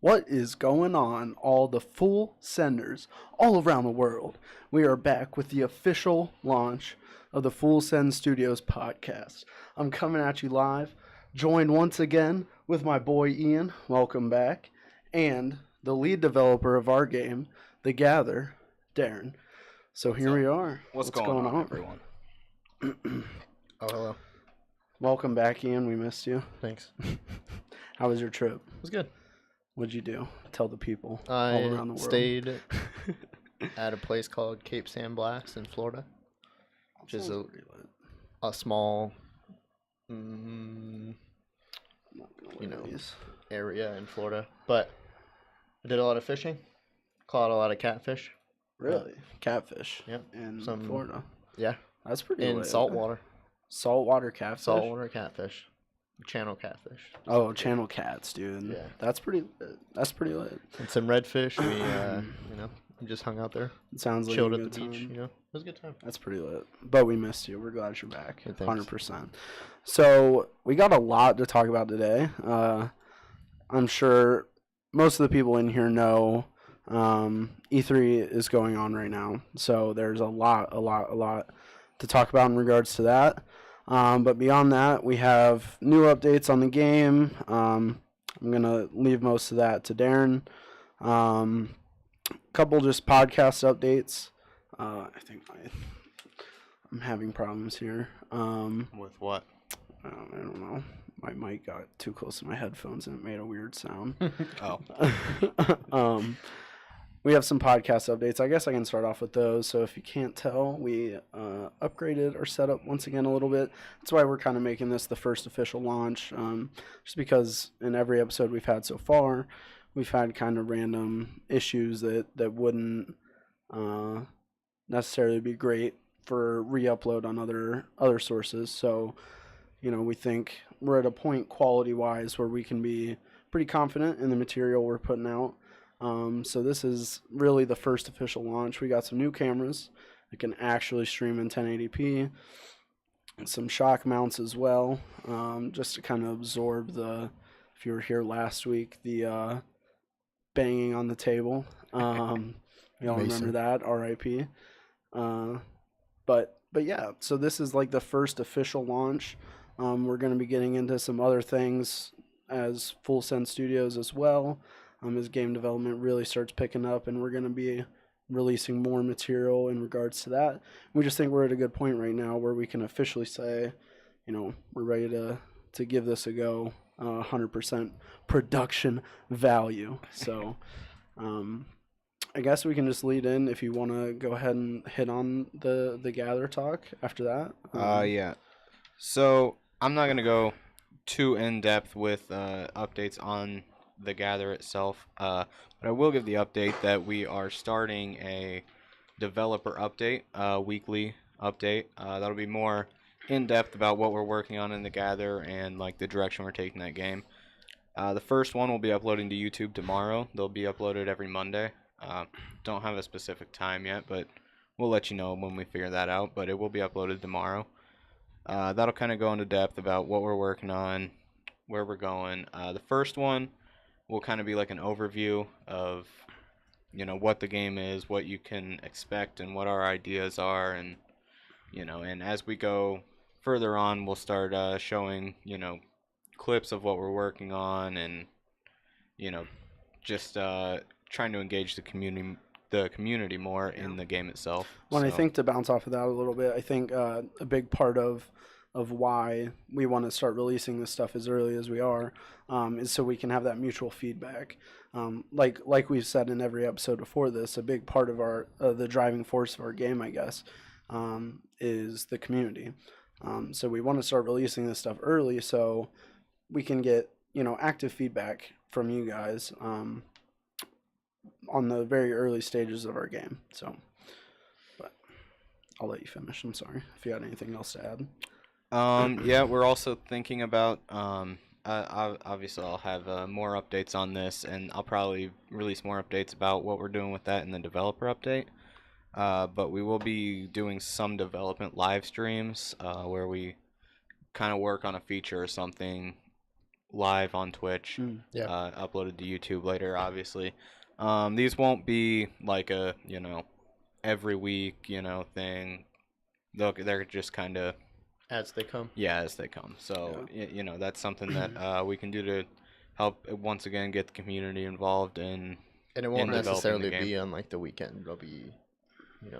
What is going on, all the full senders all around the world? We are back with the official launch of the Full Send Studios podcast. I'm coming at you live, joined once again with my boy Ian. Welcome back. And the lead developer of our game, The Gather, Darren. So here we are. What's going on, everyone? Oh, hello. Welcome back, Ian. We missed you. Thanks. How was your trip? It was good. What'd you do? Tell the people I all around the world. stayed at a place called Cape San Blas in Florida, which is a small, area in Florida. But I did a lot of fishing, caught a lot of catfish. Really? Catfish? Yep. In Some- Florida? Yeah. That's pretty In lit. saltwater. Saltwater catfish? Saltwater catfish. Channel catfish. Oh, channel cats, dude. Yeah. That's pretty lit. That's pretty lit. And some redfish. We just hung out there. It sounds like Chilled a at the good beach. time. It was a good time. That's pretty lit. But we missed you. We're glad you're back. Yeah, thanks. 100%. So we got a lot to talk about today. I'm sure most of the people in here know E3 is going on right now. So there's a lot to talk about in regards to that. But beyond that, we have new updates on the game. I'm going to leave most of that to Darren. Couple just podcast updates. I think I'm having problems here. With what? I don't know. My mic got too close to my headphones and it made a weird sound. Oh. We have some podcast updates. I guess I can start off with those. So if you can't tell, we upgraded our setup once again a little bit. That's why we're kind of making this the first official launch. Just because in every episode we've had so far, we've had kind of random issues that wouldn't necessarily be great for re-upload on other sources. So, we think we're at a point quality-wise where we can be pretty confident in the material we're putting out. So this is really the first official launch. We got some new cameras that can actually stream in 1080p, some shock mounts as well, just to kind of absorb if you were here last week, the banging on the table. Y'all remember that, RIP. But yeah, so this is like the first official launch. We're going to be getting into some other things as Full Send Studios as well. As game development really starts picking up, and we're going to be releasing more material in regards to that. We just think we're at a good point right now where we can officially say, we're ready to give this a go, 100% production value. So I guess we can just lead in if you want to go ahead and hit on the Gather talk after that. Yeah. So I'm not going to go too in-depth with updates on the Gather itself, but I will give the update that we are starting a developer update, weekly update. That'll be more in-depth about what we're working on in the Gather and like the direction we're taking that game. The first one will be uploading to YouTube tomorrow. They'll be uploaded every Monday. Don't have a specific time yet, but we'll let you know when we figure that out, but it will be uploaded tomorrow. That'll kind of go into depth about what we're working on, where we're going. The first one will kind of be like an overview of, what the game is, what you can expect, and what our ideas are, and, and as we go further on, we'll start showing, clips of what we're working on, and, just trying to engage the community more in the game itself. Well, I think to bounce off of that a little bit, I think a big part of why we want to start releasing this stuff as early as we are is so we can have that mutual feedback. Like we've said in every episode before this, a big part of our the driving force of our game, I guess, is the community. So we want to start releasing this stuff early so we can get active feedback from you guys on the very early stages of our game. So, but I'll let you finish. I'm sorry if you had anything else to add. Yeah, we're also thinking about, obviously I'll have more updates on this, and I'll probably release more updates about what we're doing with that in the developer update. But we will be doing some development live streams where we kind of work on a feature or something live on Twitch, Yeah. uploaded to YouTube later, obviously. These won't be like a, every week, thing. They're just kind of, As they come. yeah, as they come. So, that's something that we can do to help, once again, get the community involved in And it won't developing the necessarily game. be on like the weekend. It'll be,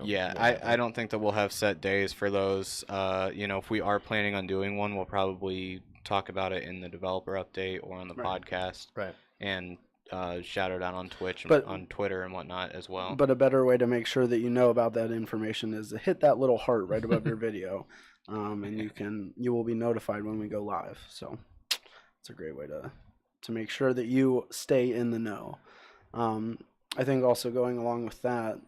Yeah, more I don't think that we'll have set days for those. If we are planning on doing one, we'll probably talk about it in the developer update or on the podcast. Right. And shout it out on Twitch and But- on Twitter and whatnot as well. But a better way to make sure that you know about that information is to hit that little heart right above your video, and you will be notified when we go live. So it's a great way to make sure that you stay in the know. I think also going along with that,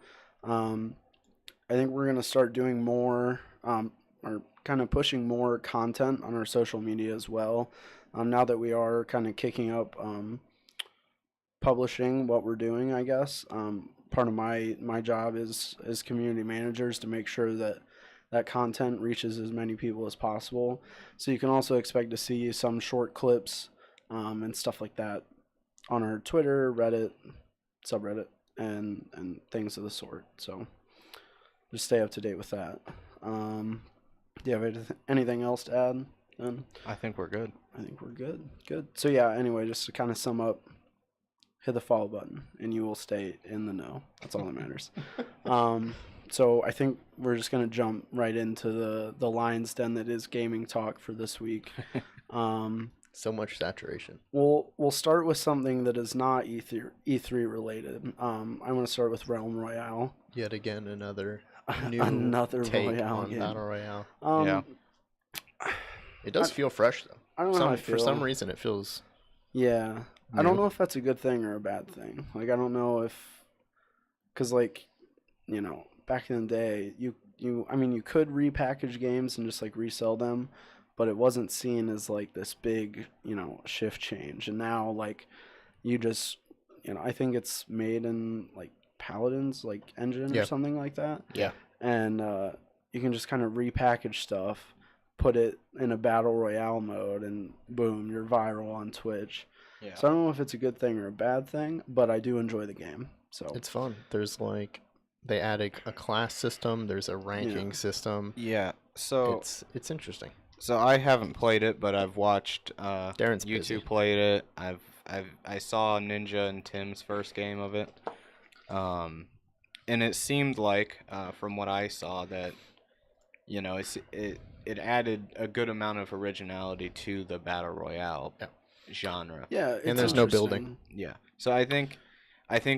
I think we're going to start doing more, or kind of pushing more content on our social media as well. Now that we are kind of kicking up publishing what we're doing, I guess. Part of my job is as community managers to make sure that content reaches as many people as possible. So you can also expect to see some short clips and stuff like that on our Twitter, Reddit, subreddit, and things of the sort. So just stay up to date with that. Do you have anything else to add, then? I think we're good. I think we're good. Good. So yeah, anyway, just to kind of sum up, hit the follow button and you will stay in the know. That's all that matters. So I think we're just going to jump right into the lion's den that is gaming talk for this week. So much saturation. We'll start with something that is not E3 related. I'm going to start with Realm Royale. Yet again, another new Another take Royale on game. Battle Royale. Yeah. It does feel fresh though. I don't know how I feel. For some reason, it feels. Yeah. I don't know if that's a good thing or a bad thing. Like, I don't know if, because like, back in the day, you could repackage games and just like resell them, but it wasn't seen as like this big, shift change. And now, like, you just, I think it's made in like Paladin's like engine or something like that. Yeah. And you can just kind of repackage stuff, put it in a battle royale mode, and boom, you're viral on Twitch. Yeah. So I don't know if it's a good thing or a bad thing, but I do enjoy the game. So It's fun. There's like, they added a class system. There's a ranking system. Yeah. So It's interesting. So I haven't played it, but I've watched Darren's you busy. two played it. I saw Ninja and Tim's first game of it, and it seemed like from what I saw that it added a good amount of originality to the battle royale genre. yeah, it's And there's no interesting. building. Yeah. So I think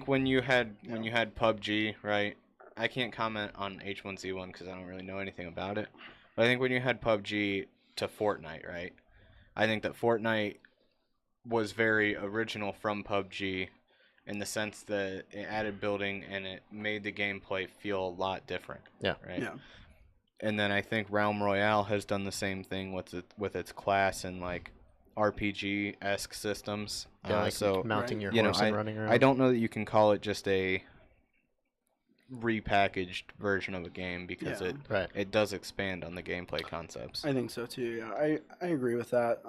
when you had PUBG, right? I can't comment on H1Z1 because I don't really know anything about it. But I think when you had PUBG to Fortnite, right? I think that Fortnite was very original from PUBG in the sense that it added building and it made the gameplay feel a lot different. Yeah. Right. Yeah. And then I think Realm Royale has done the same thing with its class and like RPG-esque systems. Yeah, like so mounting your you know, horse and running around. I don't know that you can call it just a repackaged version of a game because Right. it does expand on the gameplay concepts. I think so too. Yeah, I agree with that.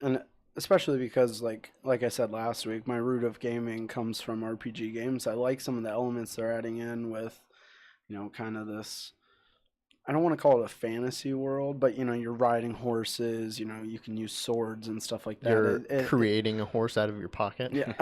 And especially because like I said last week, my root of gaming comes from RPG games. I like some of the elements they're adding in with, kind of this. I don't want to call it a fantasy world, but you're riding horses. You can use swords and stuff like that. You're creating a horse out of your pocket. Yeah,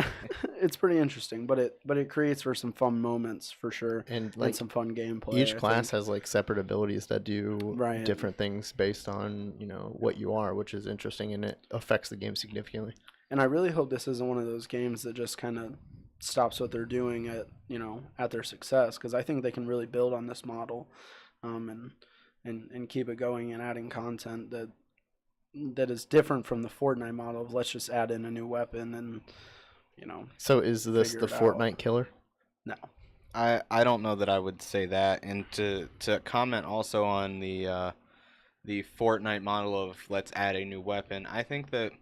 it's pretty interesting, but it creates for some fun moments for sure, And like some fun gameplay. each I class think. has like separate abilities that do Right. different things based on what you are, which is interesting, and it affects the game significantly. And I really hope this isn't one of those games that just kind of stops what they're doing at their success, because I think they can really build on this model, and keep it going and adding content that is different from the Fortnite model of let's just add in a new weapon and So is this Figure the it Fortnite out. killer? no. I don't know that I would say that. And to comment also on the Fortnite model of let's add a new weapon, I think that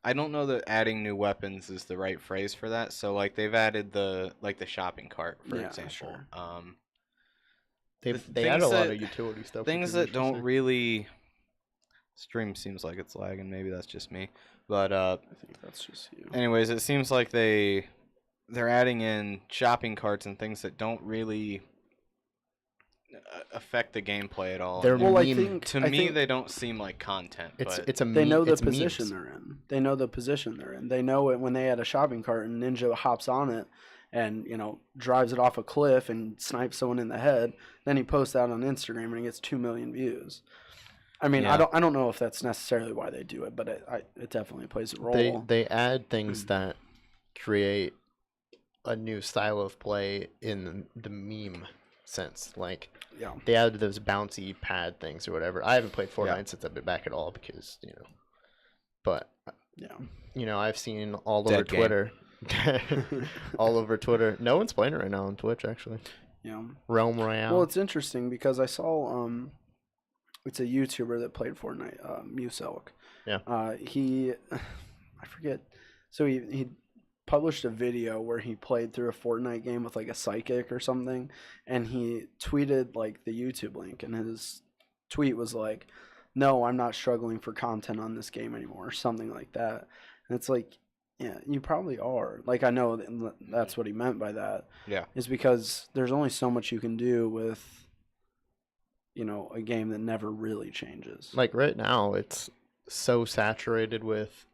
I don't know that adding new weapons is the right phrase for that. So like they've added the shopping cart, for Yeah, example. sure. They The add a things lot that- of utility stuff. Things which is that don't interesting. really Stream seems like it's lagging. Maybe that's just me. But I think that's just you. anyways, it seems like they're adding in shopping carts and things that don't really affect the gameplay at all. They're Well, I meme. think they don't seem like content. It's But it's a they meme. know the it's position memes. they're in. They know the position they're in. They know it when they add a shopping cart and Ninja hops on it and, you know, drives it off a cliff and snipes someone in the head. Then he posts that on Instagram and he gets 2 million views. I mean, Yeah. I don't know if that's necessarily why they do it, but it definitely plays a role. They add things that create a new style of play in the meme sense. Like Yeah. they added those bouncy pad things or whatever. I haven't played Fortnite Yeah. since I've been back at all because, you know. But Yeah. you know, I've seen all Dead over game. Twitter. All over Twitter. No one's playing it right now on Twitch actually. Yeah. Realm Royale. Well, it's interesting because I saw it's a YouTuber that played Fortnite, Muselk. Yeah. He I forget. So he published a video where he played through a Fortnite game with like a psychic or something, and he tweeted like the YouTube link, and his tweet was like, "No, I'm not struggling for content on this game anymore," or something like that. And it's like, yeah, you probably are. Like, I know that's what he meant by that. Yeah. Is because there's only so much you can do with, you know, a game that never really changes. like right now it's so saturated with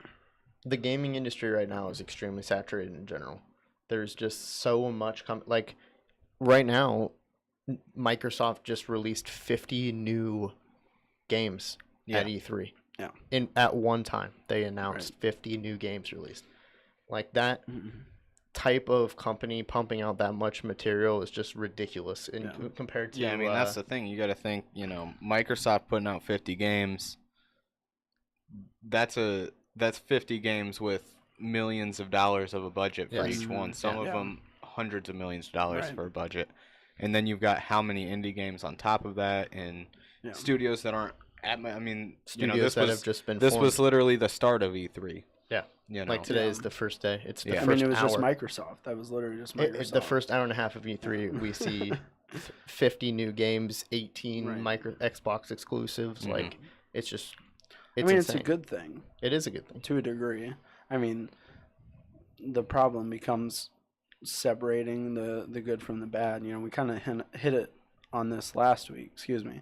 the gaming industry right now is extremely saturated in general. There's just so much like right now Microsoft just released 50 new games at E3. Yeah. At one time they announced 50 new games released. Like that type of company pumping out that much material is just ridiculous compared to Yeah, I mean that's the thing. You got to think, you know, Microsoft putting out 50 games. That's 50 games with millions of dollars of a budget for Yes. each one. Some of Yeah. them hundreds of millions of dollars Right. for a budget. And then you've got how many indie games on top of that and Yeah. studios that aren't I mean, you know, studios that have just been this formed. was literally the start of E3. Yeah. You know. Like today Yeah. is the first day. It's the Yeah. I first mean, it was hour. just Microsoft. That was literally just Microsoft. The first hour and a half of E3, we see 50 new games, 18 Right. Xbox exclusives. Mhm. Like, it's just, I it's mean, insane. it's a good thing It is a good thing. to a degree. I mean, the problem becomes separating the good from the bad. You know, we kind of hit it on this last week. Excuse me.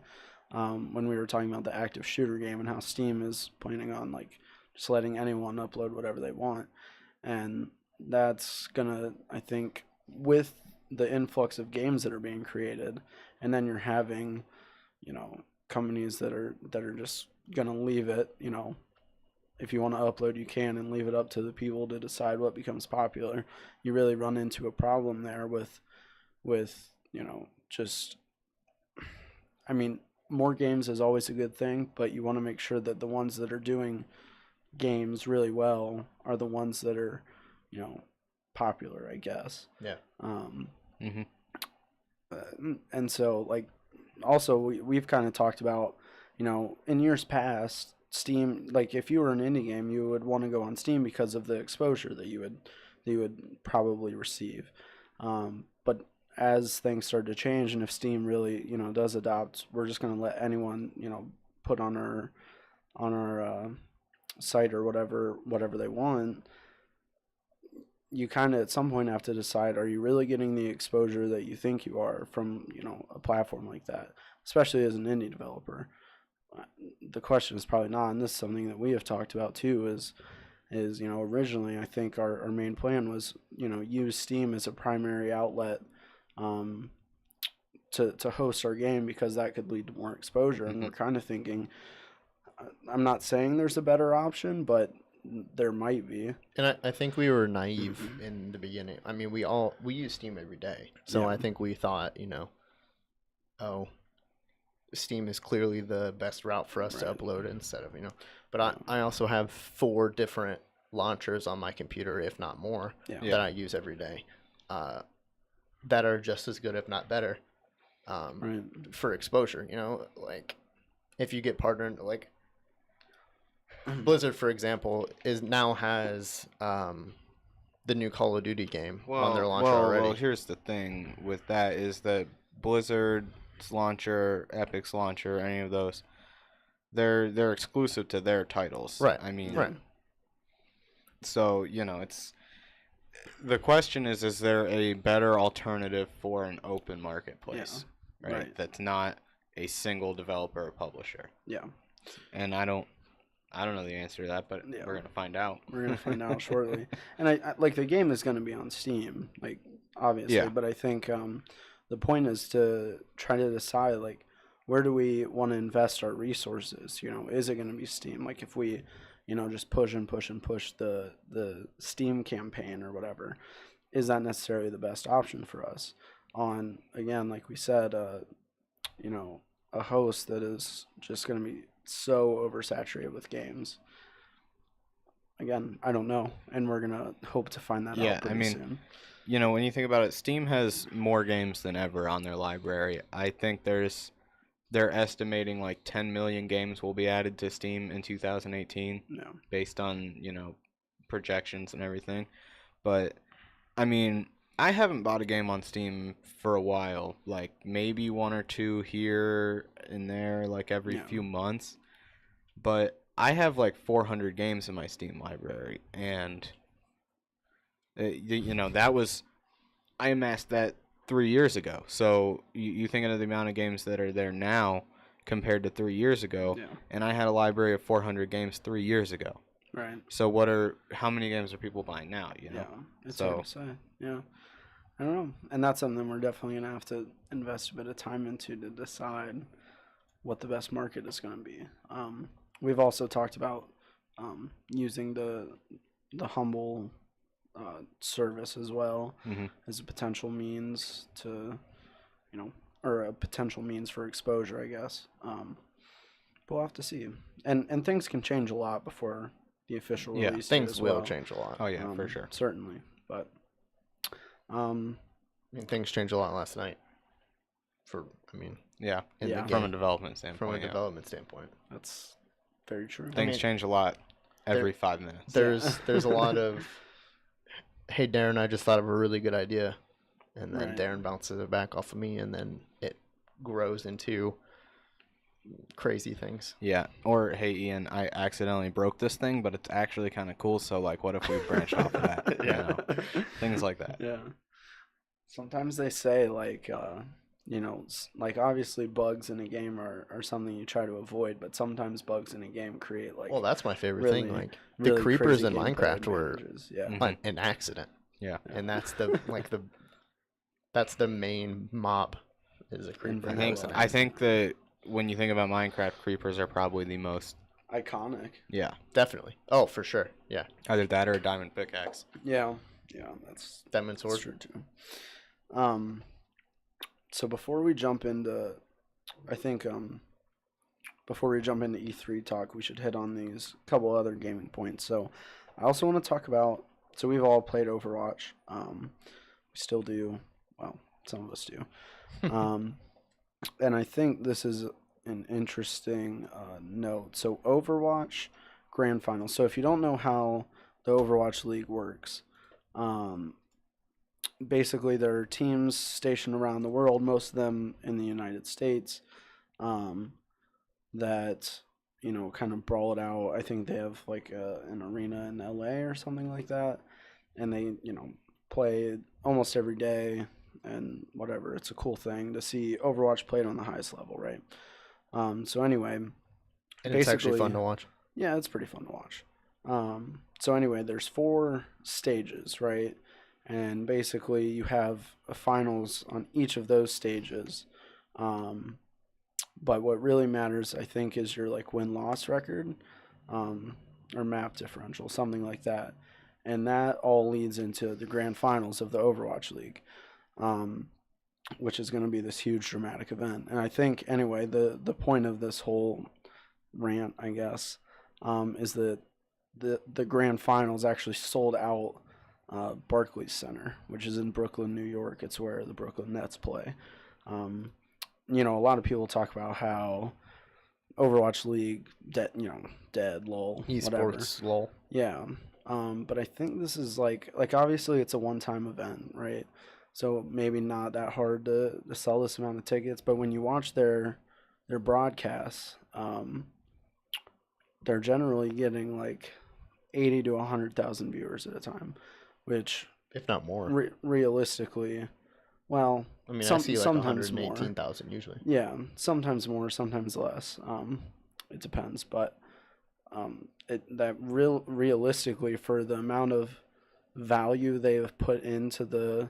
When we were talking about the active shooter game and how Steam is planning on like just letting anyone upload whatever they want, and that's gonna, I think, with the influx of games that are being created, and then you're having, you know, companies that are just gonna leave it, you know, if you want to upload you can and leave it up to the people to decide what becomes popular. You really run into a problem there with you know, just, I mean, more games is always a good thing, but you want to make sure that the ones that are doing games really well are the ones that are, you know, popular, I guess. Yeah. Mhm. And so, like, also we've kind of talked about, you know, in years past, Steam, like if you were an indie game, you would want to go on Steam because of the exposure that you would probably receive. But as things start to change, and if Steam really, you know, does adopt, we're just going to let anyone, you know, put on our site or whatever they want. You kind of at some point have to decide, are you really getting the exposure that you think you are from, you know, a platform like that, especially as an indie developer. The question is probably not, and this is something that we have talked about too, is you know, originally I think our main plan was, you know, use Steam as a primary outlet to host our game, because that could lead to more exposure. And we're kind of thinking, I'm not saying there's a better option, but there might be. And I think we were naive in the beginning. I mean, we use Steam every day. So Yeah. I think we thought, you know, oh, Steam is clearly the best route for us to Right. upload instead of, you know. But I also have 4 different launchers on my computer, if not more, Yeah. that I use every day, that are just as good, if not better, Right. for exposure. You know, like if you get partnered, like Blizzard, for example, has the new Call of Duty game on their launcher already. Well, here's the thing with that is that Blizzard's launcher, Epic's launcher, any of those, they're exclusive to their titles. Right. I mean, Right. So, it's the question is there a better alternative for an open marketplace, right? That's not a single developer or publisher. Yeah. And I don't know the answer to that, but we're gonna find out. We're gonna find out shortly. And I like the game is gonna be on Steam, like obviously, Yeah. but I think the point is to try to decide like where do we want to invest our resources? Is it gonna be Steam? Like if we, just push the Steam campaign or whatever, is that necessarily the best option for us? On again, like we said, a host that is just gonna be so oversaturated with games. Again, I don't know, and we're gonna hope to find that out pretty soon. When you think about it, Steam has more games than ever on their library. I think they're estimating like 10 million games will be added to Steam in 2018, based on projections and everything. But I mean, I haven't bought a game on Steam for a while, like maybe one or two here and there, like every few months. But I have like 400 games in my Steam library, and I amassed that 3 years ago. So you think of the amount of games that are there now compared to 3 years ago, and I had a library of 400 games 3 years ago. Right. So how many games are people buying now? Yeah, it's hard to say. Yeah, I don't know, and that's something we're definitely gonna have to invest a bit of time into to decide what the best market is going to be. We've also talked about using the Humble service as well as a potential means to, or a potential means for exposure, I guess. But we'll have to see. And things can change a lot before the official release. Things will change a lot. Oh yeah, for sure. Certainly, but things changed a lot last night. From a development standpoint. From a development standpoint, that's very true. Things change a lot every 5 minutes. There's a lot of, hey Darren, I just thought of a really good idea, and then Darren bounces it back off of me, and then it grows into crazy things. Yeah, or hey Ian, I accidentally broke this thing, but it's actually kind of cool. So like, what if we branched off of that? Things like that. Yeah. Sometimes they say like. Like obviously bugs in a game are something you try to avoid, but sometimes bugs in a game create like. Well, that's my favorite thing. Like the creepers in Minecraft were an accident. Yeah, and that's that's the main mob is a creeper. I think that when you think about Minecraft, creepers are probably the most iconic. Yeah, definitely. Oh, for sure. Yeah, either that or a diamond pickaxe. Yeah, that's diamond sword. That's true too. So before we jump into, I think before we jump into E3 talk, we should hit on these couple other gaming points. So I also want to talk about. So we've all played Overwatch. We still do. Well, some of us do. And I think this is an interesting note. So Overwatch Grand Final. So if you don't know how the Overwatch League works, basically there are teams stationed around the world, most of them in the United States, that kind of brawl it out. I think they have like an arena in LA or something like that, and they play almost every day and whatever. It's a cool thing to see Overwatch played on the highest level, right? So anyway, and it's actually fun to watch. Yeah, it's pretty fun to watch. So anyway, there's 4 stages, right? And basically you have a finals on each of those stages. But what really matters, I think, is your like win-loss record, or map differential, something like that. And that all leads into the grand finals of the Overwatch League, which is going to be this huge dramatic event. And I think, anyway, the point of this whole rant, I guess, is that the grand finals actually sold out Barclays Center, which is in Brooklyn, New York. It's where the Brooklyn Nets play. A lot of people talk about how Overwatch League dead, lol, esports, lol. Yeah. But I think this is like obviously it's a one-time event, right? So maybe not that hard to sell this amount of tickets, but when you watch their broadcasts, they're generally getting like 80 to 100,000 viewers at a time, which if not more. Realistically, well, I mean, I some, see like sometimes more. 118,000 usually. Yeah, sometimes more, sometimes less. It depends, but realistically, for the amount of value they have put into the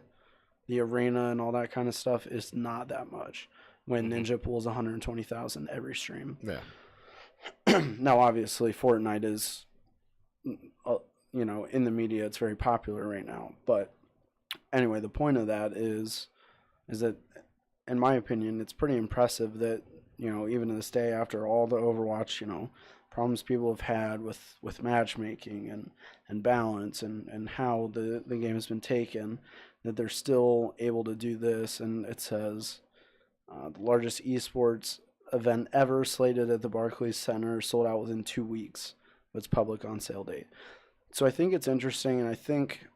arena and all that kind of stuff, is not that much. When Ninja pulls 120,000 every stream. Yeah. Now, obviously, Fortnite is, in the media, it's very popular right now. But anyway, the point of that is that, in my opinion, it's pretty impressive that, even to this day, after all the Overwatch, problems people have had with matchmaking and balance and how the game has been taken, that they're still able to do this. And it says the largest esports event ever, slated at the Barclays Center, sold out within 2 weeks of its public on sale date. So I think it's interesting, and I think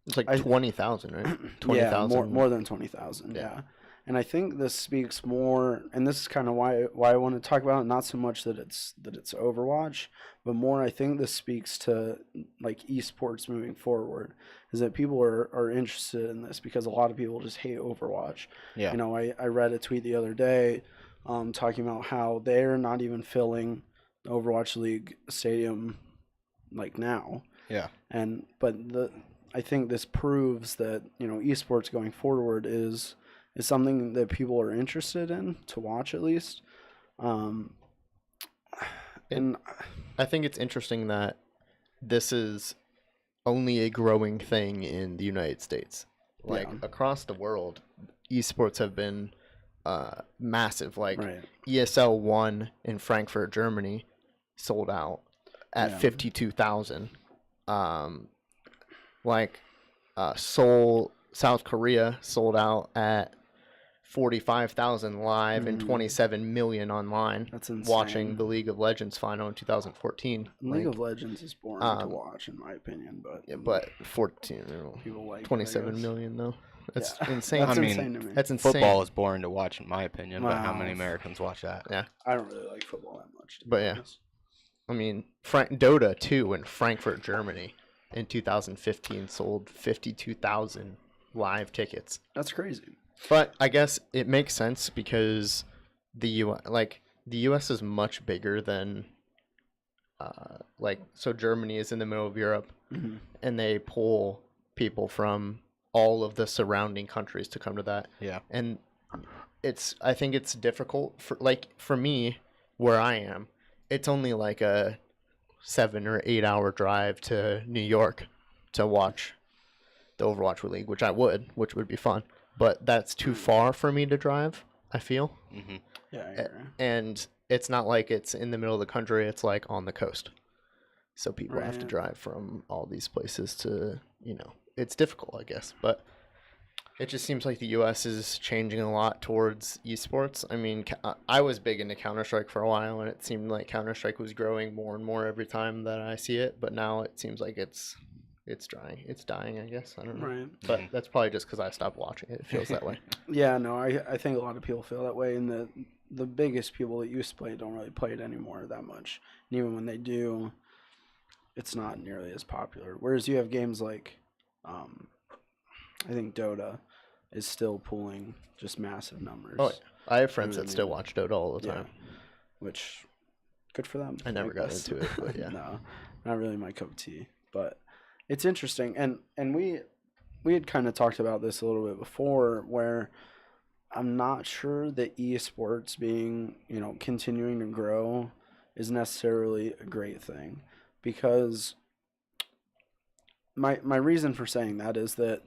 it's like 20,000, right? 20,000. Yeah, more than 20,000. Yeah. And I think this speaks more, and this is kind of why I want to talk about it. Not so much that it's Overwatch, but more I think this speaks to like esports moving forward. Is that people are interested in this because a lot of people just hate Overwatch. Yeah. I read a tweet the other day, talking about how they're not even filling the Overwatch League stadium like now. Yeah. But I think this proves that esports going forward is something that people are interested in to watch, at least. And I think it's interesting that this is only a growing thing in the United States. Like across the world, esports have been massive. Like ESL 1 in Frankfurt, Germany, sold out at 52,000. Seoul, South Korea, sold out at 45,000 live and 27 million online. That's insane. Watching the League of Legends final in 2014. League of Legends is boring to watch, in my opinion, but 14, people like 27 million though. That's insane. That's insane to me. That's insane. Football is boring to watch, in my opinion. But how many Americans watch that? Yeah, I don't really like football that much. But yeah, I mean, Dota 2 in Frankfurt, Germany, in 2015 sold 52,000 live tickets. That's crazy. But I guess it makes sense because the U.S. is much bigger than so Germany is in the middle of Europe, and they pull people from all of the surrounding countries to come to that. Yeah. And I think it's difficult for me where I am. It's only like a 7 or 8 hour drive to New York to watch the Overwatch League, which would be fun. But that's too far for me to drive, I feel. Mm-hmm. Yeah, I agree. And it's not like it's in the middle of the country. It's like on the coast. So people have to drive from all these places to, it's difficult, I guess. But it just seems like the U.S. is changing a lot towards esports. I mean, I was big into Counter-Strike for a while, and it seemed like Counter-Strike was growing more and more every time that I see it. But now it seems like it's dying, I guess. I don't know. Right. But that's probably just because I stopped watching it. It feels that way. Yeah, no, I think a lot of people feel that way, and the biggest people that used to play don't really play it anymore that much. And even when they do, it's not nearly as popular. Whereas you have games like, I think Dota is still pulling just massive numbers. Oh, yeah. I have friends that still watch Dota all the time. Which, good for them. I never got into it, but yeah. No, not really my cup of tea, but it's interesting, and we had kind of talked about this a little bit before, where I'm not sure that esports being, continuing to grow is necessarily a great thing, because my reason for saying that is that,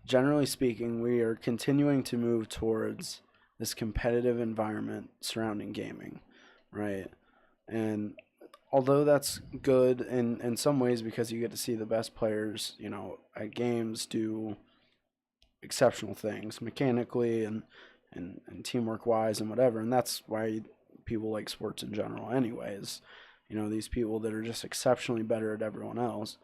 generally speaking, we are continuing to move towards this competitive environment surrounding gaming, right? And although that's good in some ways because you get to see the best players, at games do exceptional things mechanically and teamwork wise and whatever, and that's why people like sports in general anyways. These people that are just exceptionally better at everyone else.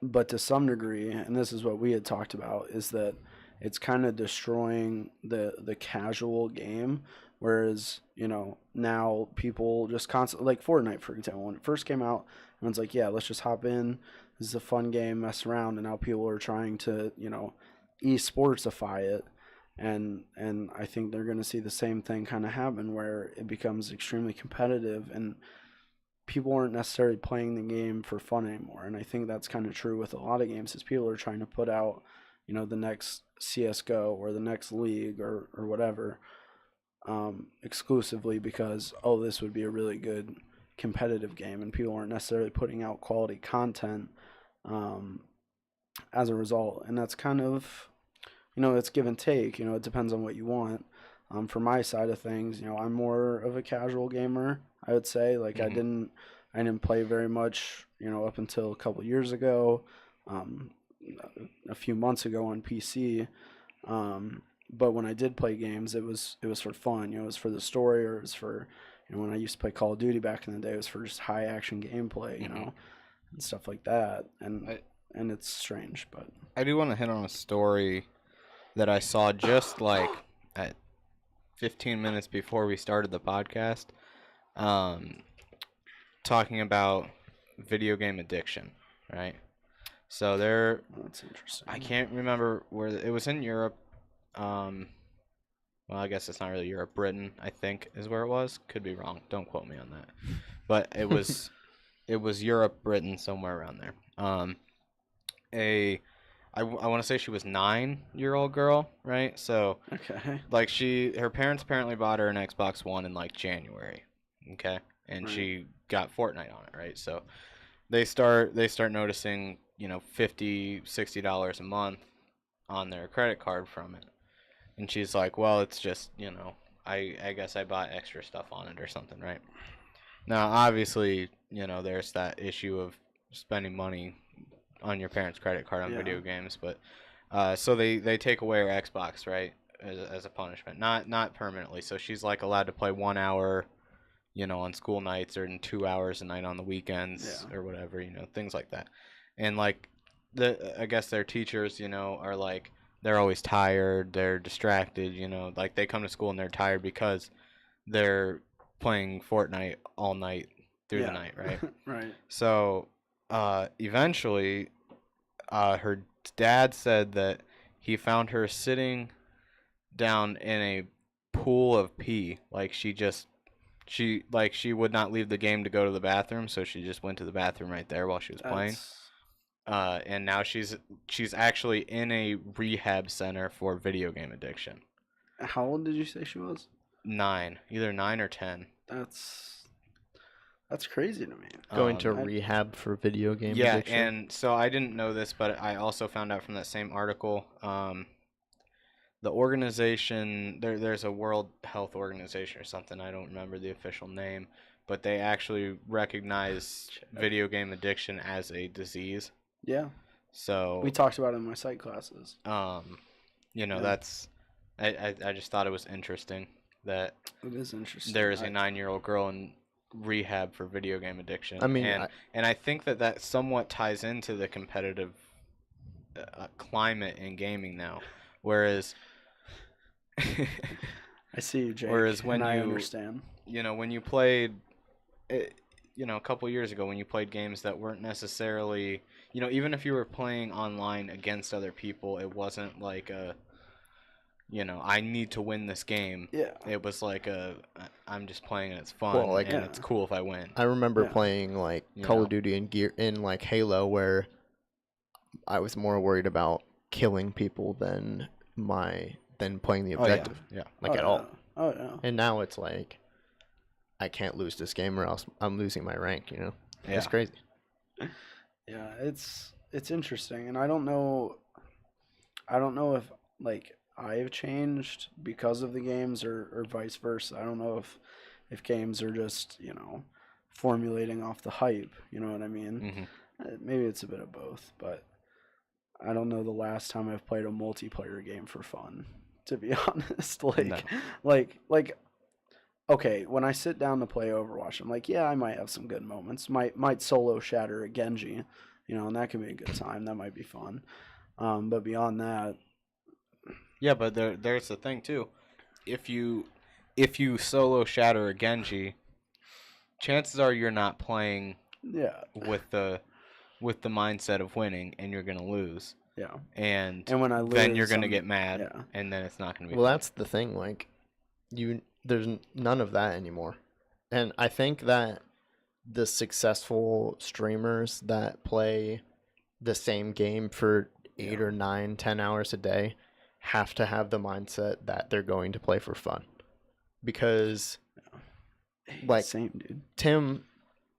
But to some degree, and this is what we had talked about, is that it's kind of destroying the casual game Whereas, now people just constantly, like Fortnite, for example, when it first came out, everyone's like, yeah, let's just hop in. This is a fun game, mess around. And now people are trying to, esportsify it. And I think they're going to see the same thing kind of happen where it becomes extremely competitive and people aren't necessarily playing the game for fun anymore. And I think that's kind of true with a lot of games is people are trying to put out, the next CSGO or the next league or whatever exclusively because, oh, this would be a really good competitive game. And people aren't necessarily putting out quality content as a result. And that's kind of, it's give and take. It depends on what you want. For my side of things, I'm more of a casual gamer, I would say. Like I didn't play very much, up until a couple years ago, a few months ago on PC. But when I did play games, it was for fun. It was for the story, or it was for, when I used to play Call of Duty back in the day, it was for just high action gameplay, and stuff like that. And it's strange, but I do want to hit on a story that I saw just like at 15 minutes before we started the podcast, talking about video game addiction, right? So that's interesting. I can't remember where it was in Europe. Well, I guess it's not really Europe. Britain, I think, is where it was. Could be wrong. Don't quote me on that. But it was Europe, Britain, somewhere around there. I want to say she was 9-year-old girl, right? So, okay, like her parents apparently bought her an Xbox One in like January, okay, and right. she got Fortnite on it, right? So they start noticing, $50-$60 a month on their credit card from it, and she's like, well, it's just, I guess I bought extra stuff on it or something, right? Now, obviously, there's that issue of spending money on your parents' credit card on video games, but so they take away her Xbox, right, as a punishment, not permanently. So she's like allowed to play 1 hour, on school nights, or in 2 hours a night on the weekends, or whatever, things like that. And like I guess their teachers, are like, they're always tired, they're distracted, like they come to school and they're tired because they're playing Fortnite all night through the night, right? Right. So eventually, her dad said that he found her sitting down in a pool of pee. Like she would not leave the game to go to the bathroom, so she just went to the bathroom right there while she was playing. And now she's actually in a rehab center for video game addiction. How old did you say she was? 9, either 9 or 10. That's crazy to me. Going to rehab for video game addiction? Yeah, and so I didn't know this, but I also found out from that same article, the organization, there's a World Health Organization or something, I don't remember the official name, but they actually recognize video game addiction as a disease. Yeah. So we talked about it in my psych classes. That's I just thought it was interesting that it is interesting. There is a 9-year-old girl in rehab for video game addiction. I mean, and I think that somewhat ties into the competitive climate in gaming now. Whereas I see you, Jake. Whereas when I understand. When you played, a couple years ago, when you played games that weren't necessarily, even if you were playing online against other people, it wasn't like I need to win this game. Yeah. It was like I'm just playing and it's fun, it's cool if I win. I remember playing like Call of Duty and in like Halo, where I was more worried about killing people than playing the objective. At all. Oh yeah. And now it's like I can't lose this game or else I'm losing my rank, It's crazy. Yeah, it's interesting, and I don't know if like I've changed because of the games or vice versa. I don't know if games are just, formulating off the hype, you know what I mean? Mm-hmm. Maybe it's a bit of both, but I don't know the last time I've played a multiplayer game for fun, to be honest. Okay, when I sit down to play Overwatch, I'm like, yeah, I might have some good moments. Might solo shatter a Genji, and that can be a good time. That might be fun. But beyond that, yeah, but there's the thing too. If you if you solo shatter a Genji, chances are you're not playing Yeah. with the mindset of winning, and you're gonna lose. Yeah. And when I lose, then you're gonna get mad, yeah. and then it's not gonna be. Well, fun. that's the thing. Like, there's none of that anymore, and I think that the successful streamers that play the same game for 8 or 9, 10 hours a day have to have the mindset that they're going to play for fun, because like same dude. Tim,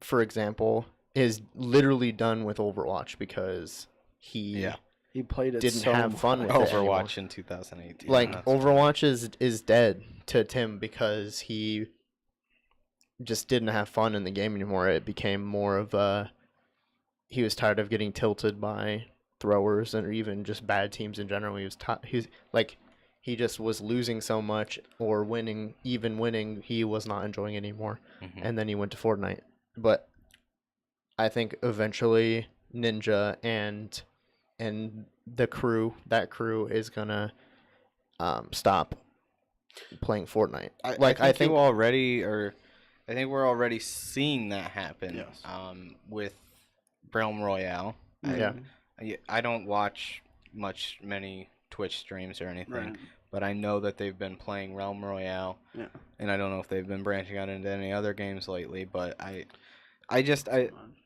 for example, is literally done with Overwatch because he played it didn't so have fun with it anymore. Overwatch in 2018. Like, Overwatch is dead to Tim because he just didn't have fun in the game anymore. It became more of a, he was tired of getting tilted by throwers or even just bad teams in general. He just was losing so much, or winning, he was not enjoying anymore. And then he went to Fortnite. But I think eventually Ninja and that crew is gonna stop playing Fortnite. I think we're already seeing that happen. Yes. With Realm Royale. Yeah. I don't watch many Twitch streams or anything, Right. but I know that they've been playing Realm Royale. Yeah. And I don't know if they've been branching out into any other games lately, but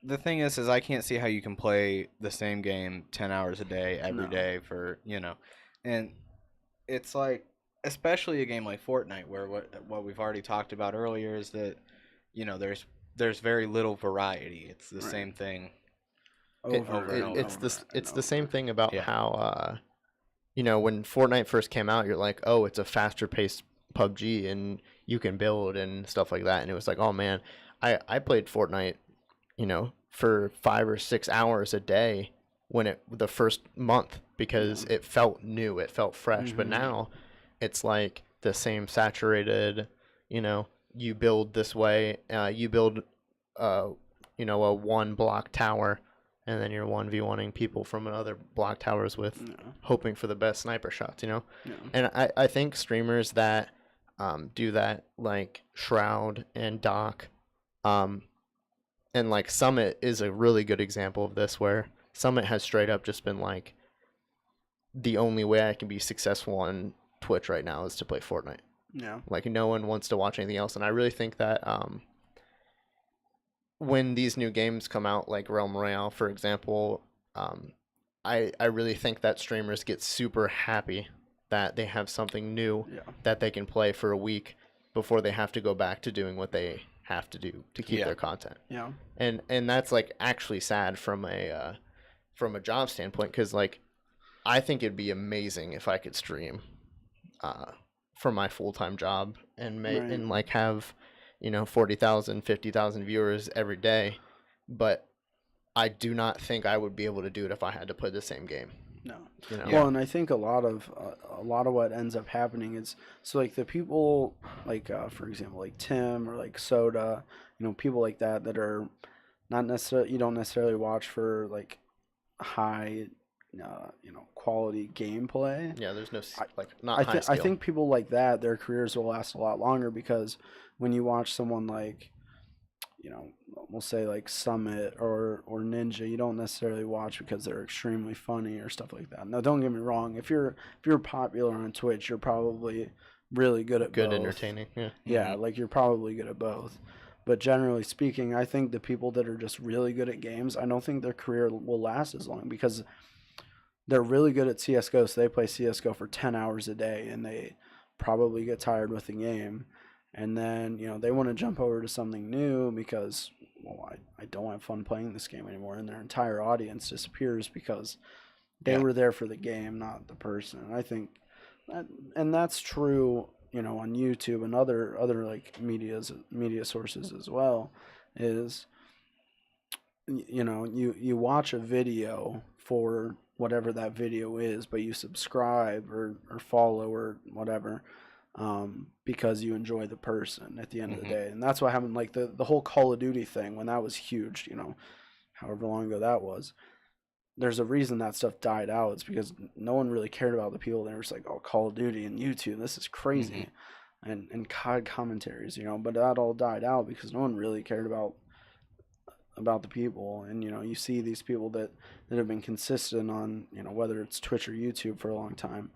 the thing is I can't see how you can play the same game 10 hours a day every day for, and it's like, especially a game like Fortnite, where what we've already talked about earlier is that, there's very little variety. It's the same thing. It's the same thing about how when Fortnite first came out, you're like, oh, it's a faster paced PUBG and you can build and stuff like that, and it was like, oh man, I played Fortnite for 5 or 6 hours a day the first month, because it felt new, it felt fresh. But now it's like the same saturated, you build this way, you build a 1 block tower, and then you're 1v1ing people from another block towers with hoping for the best sniper shots, And I think streamers that do that, like Shroud and Doc, and like Summit is a really good example of this, where Summit has straight up just been like, the only way I can be successful on Twitch right now is to play Fortnite. Yeah. Like, no one wants to watch anything else. And I really think that when these new games come out, like Realm Royale, for example, I really think that streamers get super happy that they have something new that they can play for a week before they have to go back to doing what they have to do to keep their content. Yeah. And that's like actually sad from a job standpoint, because like, I think it'd be amazing if I could stream for my full-time job and and like have 40,000, 50,000 viewers every day, but I do not think I would be able to do it if I had to play the same game. No. Well, and I think a lot of what ends up happening is, so like the people like for example like Tim or like Soda, people like that are not necessarily, you don't necessarily watch for like high quality gameplay. Yeah, there's no not high skill. I think people like that, their careers will last a lot longer, because when you watch someone like, we'll say like Summit or Ninja, you don't necessarily watch because they're extremely funny or stuff like that. Now, don't get me wrong. If you're popular on Twitch, you're probably really good at both. Entertaining. Yeah. Yeah, like you're probably good at both. But generally speaking, I think the people that are just really good at games, I don't think their career will last as long, because they're really good at CSGO, so they play CSGO for 10 hours a day, and they probably get tired with the game. And then, they want to jump over to something new because, well, I don't have fun playing this game anymore, and their entire audience disappears because they were there for the game, not the person. And I think and that's true, on YouTube and other like media sources as well, is, you watch a video for whatever that video is, but you subscribe or follow or whatever, because you enjoy the person at the end of the day. And that's what happened, like the whole Call of Duty thing, when that was huge, however long ago that was. There's a reason that stuff died out. It's because no one really cared about the people. They were just like, oh, Call of Duty and YouTube, this is crazy. and COD commentaries, but that all died out because no one really cared about the people. And you see these people that have been consistent on whether it's Twitch or YouTube for a long time.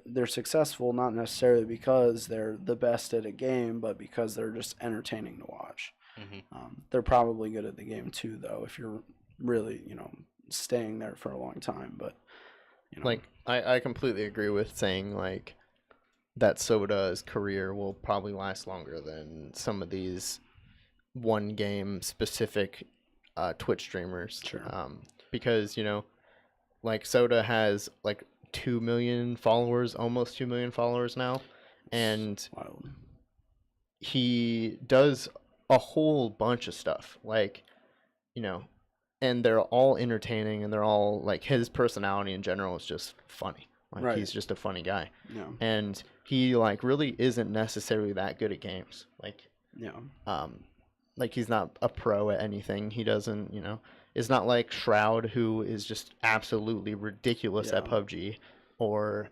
They're successful not necessarily because they're the best at a game, but because they're just entertaining to watch. They're probably good at the game too, though, if you're really staying there for a long time. But like I completely agree with saying like that Soda's career will probably last longer than some of these one game specific Twitch streamers. Sure. Because like Soda has like 2 million followers, almost 2 million followers now, and wild. He does a whole bunch of stuff, like and they're all entertaining, and they're all like, his personality in general is just funny. Like Right. He's just a funny guy. Yeah. And he like really isn't necessarily that good at games. Like like he's not a pro at anything. He doesn't, it's not like Shroud, who is just absolutely ridiculous at PUBG or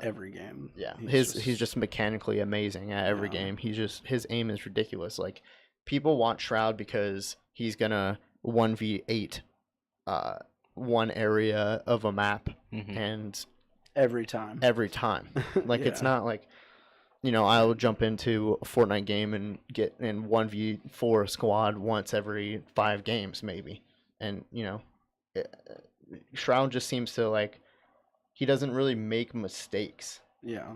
every game. Yeah. He's just mechanically amazing at every game. His aim is ridiculous. Like people want Shroud because he's gonna 1v8 one area of a map and every time. Like it's not like I'll jump into a Fortnite game and get in 1v4 squad once every 5 games maybe. And Shroud just seems to like, he doesn't really make mistakes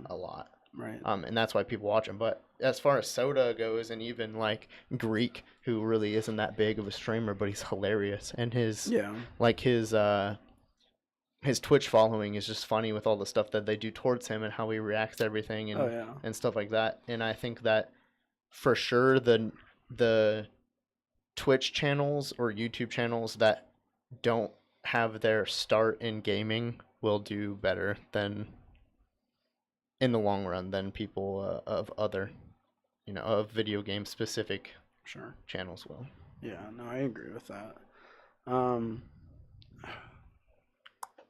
a lot. Right. And that's why people watch him. But as far as Soda goes, and even like Greek, who really isn't that big of a streamer, but he's hilarious, and his Twitch following is just funny with all the stuff that they do towards him and how he reacts to everything and stuff like that. And I think that for sure the Twitch channels or YouTube channels that don't have their start in gaming will do better than in the long run than people of other of video game specific channels will. Yeah, no, I agree with that.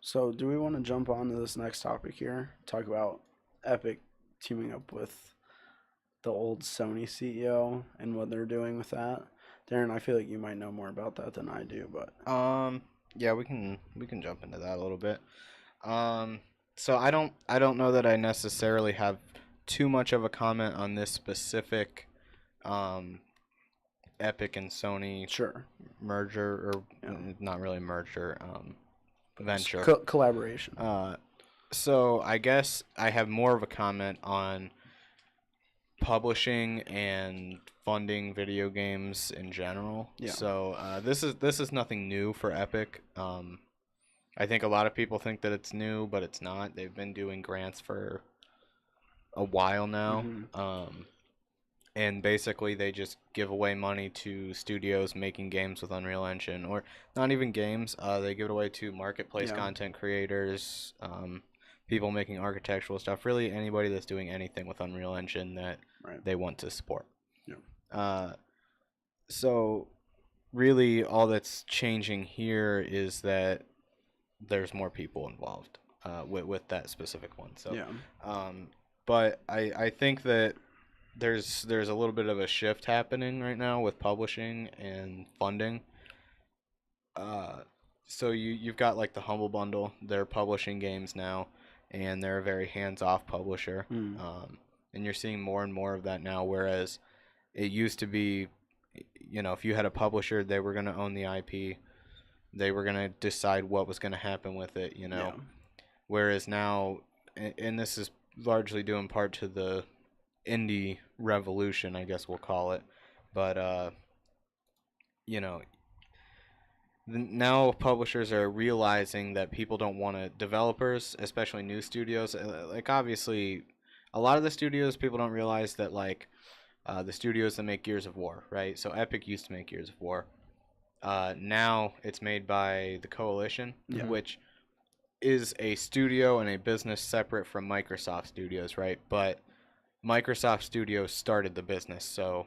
So do we want to jump on to this next topic here? Talk about Epic teaming up with the old Sony CEO and what they're doing with that. Darren, I feel like you might know more about that than I do, but yeah, we can jump into that a little bit. So I don't know that I necessarily have too much of a comment on this specific Epic and Sony merger, or not really merger, venture collaboration. So I guess I have more of a comment on publishing and funding video games in general. Yeah. So this is nothing new for Epic. I think a lot of people think that it's new, but it's not. They've been doing grants for a while now. And basically they just give away money to studios making games with Unreal Engine, or not even games. They give it away to marketplace content creators, people making architectural stuff, really anybody that's doing anything with Unreal Engine that they want to support. So really all that's changing here is that there's more people involved with that specific one. So but I think that there's a little bit of a shift happening right now with publishing and funding. So you've got like the Humble Bundle. They're publishing games now, and they're a very hands-off publisher. And you're seeing more and more of that now, whereas it used to be, if you had a publisher, they were going to own the IP. They were going to decide what was going to happen with it, Whereas now, and this is largely due in part to the indie revolution, I guess we'll call it. But, now publishers are realizing that people don't want to, developers, especially new studios, like obviously a lot of the studios, people don't realize that like the studios that make Gears of War, right? So Epic used to make Gears of War. Now it's made by the Coalition, which is a studio and a business separate from Microsoft Studios, right? But Microsoft Studios started the business, so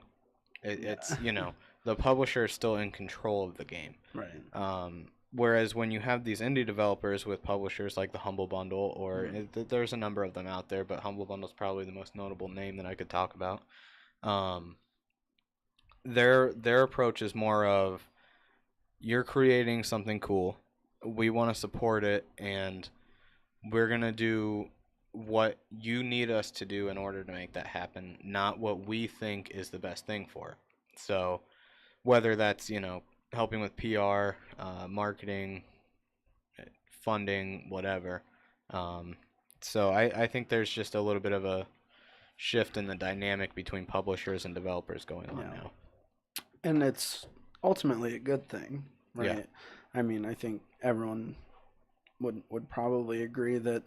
it's the publisher is still in control of the game. Right. whereas when you have these indie developers with publishers like the Humble Bundle, or there's a number of them out there, but Humble Bundle is probably the most notable name that I could talk about. Their approach is more of, you're creating something cool, we want to support it, and we're gonna do what you need us to do in order to make that happen, not what we think is the best thing for it. So whether that's, helping with PR, marketing, funding, whatever. So I think there's just a little bit of a shift in the dynamic between publishers and developers going on now. And it's ultimately a good thing, right? Yeah. I mean, I think everyone would probably agree that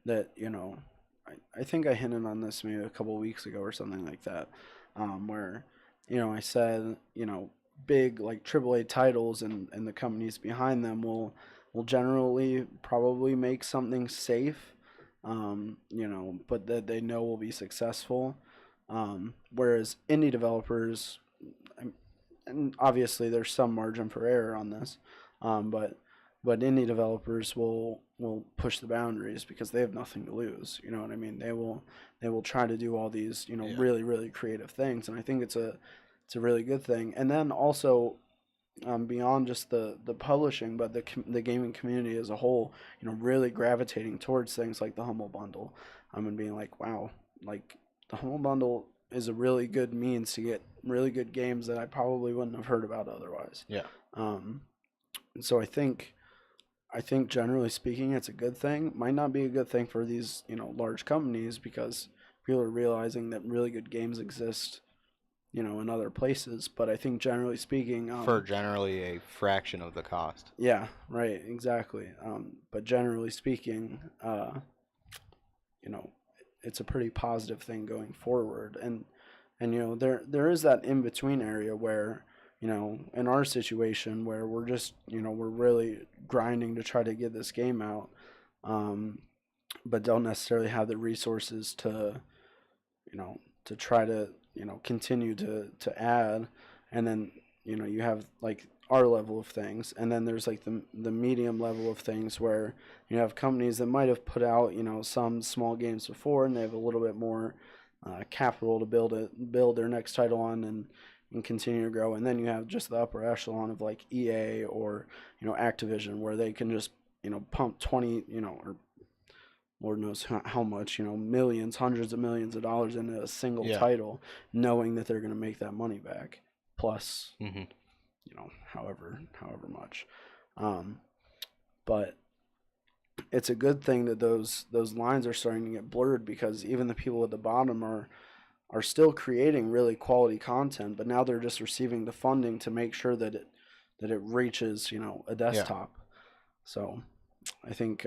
I think I hinted on this maybe a couple of weeks ago or something like that, where I said big like AAA titles and the companies behind them will generally probably make something safe, but that they know will be successful, whereas indie developers, and obviously there's some margin for error on this, but indie developers will push the boundaries because they have nothing to lose. You know what I mean? They will try to do all these really, really creative things, and I think it's a really good thing. And then also, beyond just the publishing, but the gaming community as a whole, really gravitating towards things like the Humble Bundle, and being like, wow, like the Humble Bundle is a really good means to get really good games that I probably wouldn't have heard about otherwise. Yeah. And so I think generally speaking, it's a good thing. Might not be a good thing for these large companies, because people are realizing that really good games exist in other places. But I think generally speaking, for generally a fraction of the cost. Yeah, right, exactly. But generally speaking, it's a pretty positive thing going forward. And there is that in between area where, in our situation where we're just, we're really grinding to try to get this game out, but don't necessarily have the resources to try to, continue to add. And then, you have like our level of things, and then there's like the medium level of things where you have companies that might have put out, some small games before, and they have a little bit more capital to build their next title on and continue to grow. And then you have just the upper echelon of like EA or Activision, where they can just pump 20 or Lord knows how much, millions, hundreds of millions of dollars into a single title, knowing that they're going to make that money back, plus however much. But it's a good thing that those lines are starting to get blurred, because even the people at the bottom are still creating really quality content, but now they're just receiving the funding to make sure that it reaches a desktop. So I think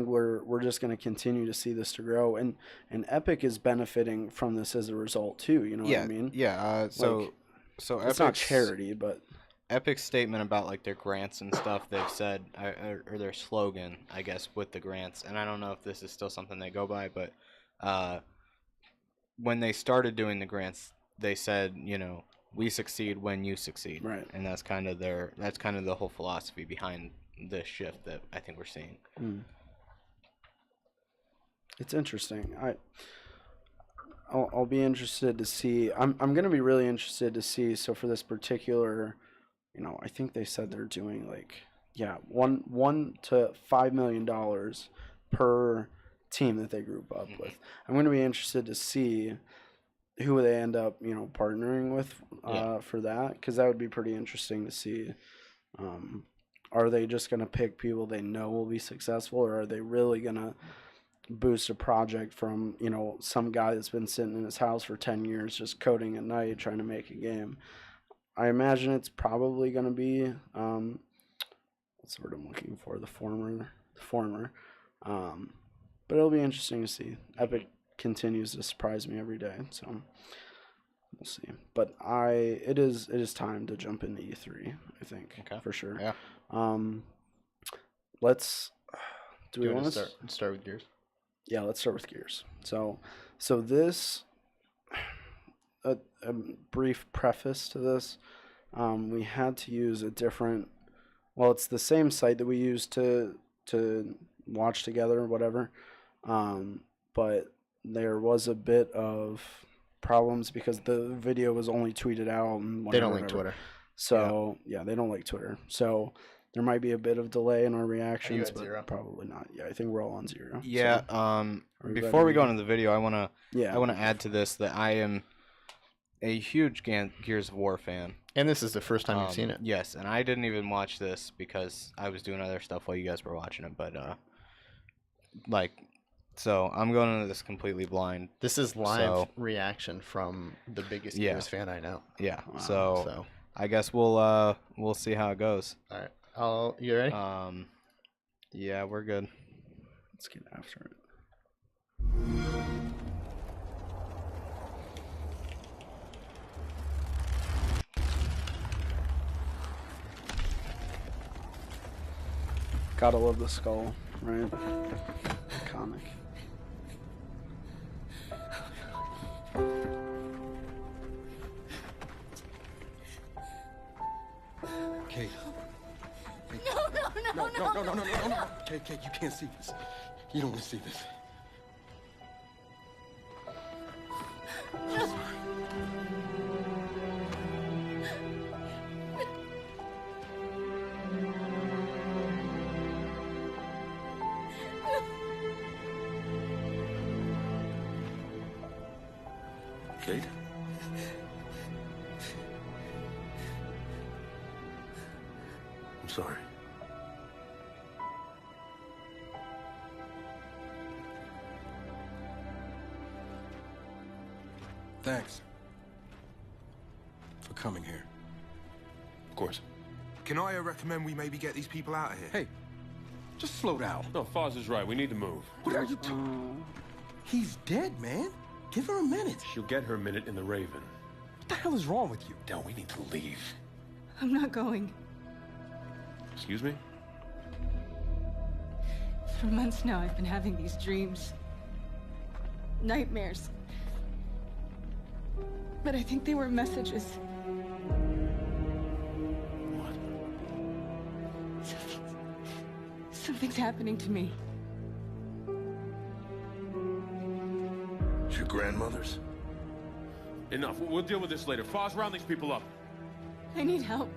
we're just going to continue to see this to grow, and Epic is benefiting from this as a result too. You know what I mean? Yeah. So it's not charity, but Epic's statement about like their grants and stuff, they've said, or their slogan, I guess, with the grants, and I don't know if this is still something they go by, but when they started doing the grants, they said, we succeed when you succeed, right? And that's kind of the whole philosophy behind this shift that I think we're seeing. It's interesting. I'll be interested to see. I'm going to be really interested to see. So for this particular, I think they said they're doing like $1 to $5 million per team that they group up with. I'm going to be interested to see who they end up partnering with for that, because that would be pretty interesting to see. Are they just going to pick people they know will be successful, or are they really going to boost a project from some guy that's been sitting in his house for 10 years just coding at night trying to make a game? I imagine it's probably going to be what's the word I'm looking for, the former, but it'll be interesting to see. Epic continues to surprise me every day, so we'll see. But it is time to jump into E3, I think. Okay. For sure. Yeah. Let's do we want to start with Gears? Yeah, let's start with Gears. So this, a brief preface to this, we had to use a different Well, it's the same site that we use to watch together or whatever. But there was a bit of problems because the video was only tweeted out and They don't whatever, like whatever. Twitter. So yeah, they don't like Twitter. So there might be a bit of delay in our reactions, at but 0? probably not. Yeah, I think we're all on 0. Yeah. So, Before we go ready? into the video, I wanna Yeah. add to this that I am a huge Gears of War fan. And this is the first time you've seen it. Yes, and I didn't even watch this because I was doing other stuff while you guys were watching it. But so I'm going into this completely blind. This is live reaction from the biggest Gears fan I know. Yeah. Wow. So I guess we'll see how it goes. All right. You ready? Yeah, we're good. Let's get after it. Gotta love the skull, right? Iconic. Kate. No. No. Kate, you can't see this. You don't want to see this. Kate? I'm sorry. Thanks for coming here. Of course. Can I recommend we maybe get these people out of here? Hey, just slow down. No, Foz is right. We need to move. What are you doing? He's dead, man. Give her a minute. She'll get her minute in the Raven. What the hell is wrong with you? Del, we need to leave. I'm not going. Excuse me? For months now, I've been having these dreams. Nightmares. But I think they were messages. What? Something's happening to me. It's your grandmother's? Enough. We'll deal with this later. Foz, round these people up. I need help.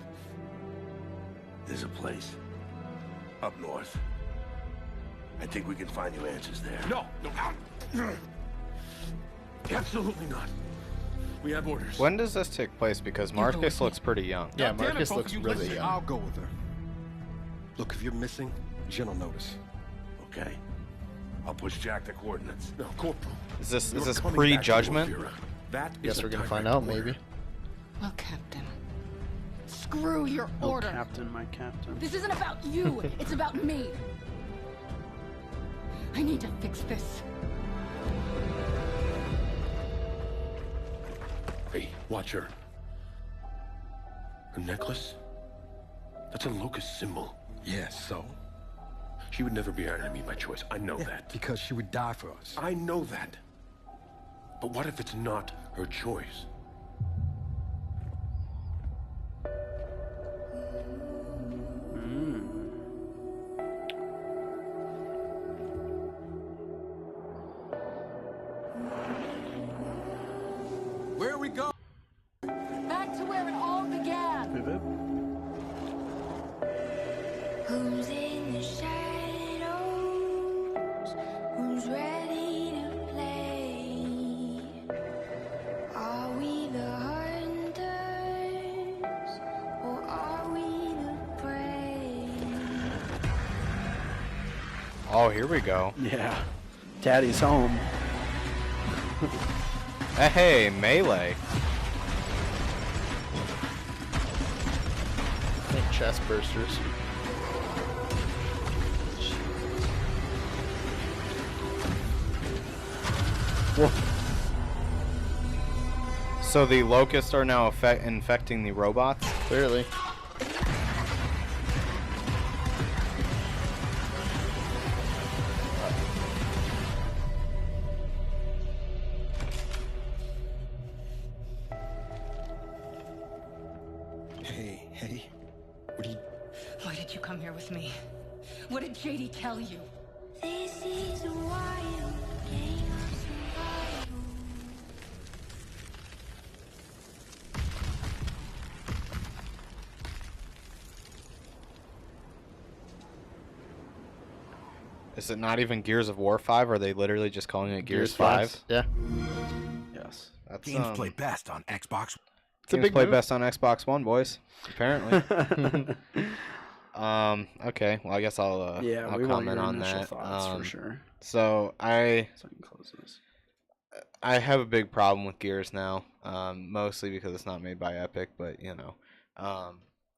There's a place up north. I think we can find you answers there. No. Absolutely not. We have orders. When does this take place? Because Marcus looks pretty young. Yeah, God damn it, Marcus both looks of you, really listen. young. I'll go with her. Look, if you're missing, Jen will notice. Okay. I'll push Jack the coordinates. No, Corporal. Is this You're coming back to pre-judgment? Wolfira. That is Guess a we're gonna direct find out, order. maybe. Well, Captain. Screw your Oh, order. Captain, my captain. This isn't about you. It's about me. I need to fix this. Hey, watch her. Her necklace? That's a locust symbol. Yeah, so? She would never be our enemy by choice. I know that. Because she would die for us. I know that. But what if it's not her choice? Where we go? Back to where it all began. Pivot. Who's in the shadows? Who's ready to play? Are we the hunters or are we the prey? Oh, here we go. Yeah. Daddy's home. Hey, melee. I think chest bursters. So the locusts are now infecting the robots? Clearly. Hey, what are you... Why did you come here with me? What did JD tell you? This is a wild game of survival. Is it not even Gears of War 5? Are they literally just calling it Gears 5? Yeah. Yes. That's Games play best on Xbox. It's a games big play move. best on Xbox One, boys. Apparently. Okay. Well, I guess I'll Yeah, I'll we want comment your on initial that. thoughts for sure. So I can close this. have a big problem with Gears now, mostly because it's not made by Epic, but you know.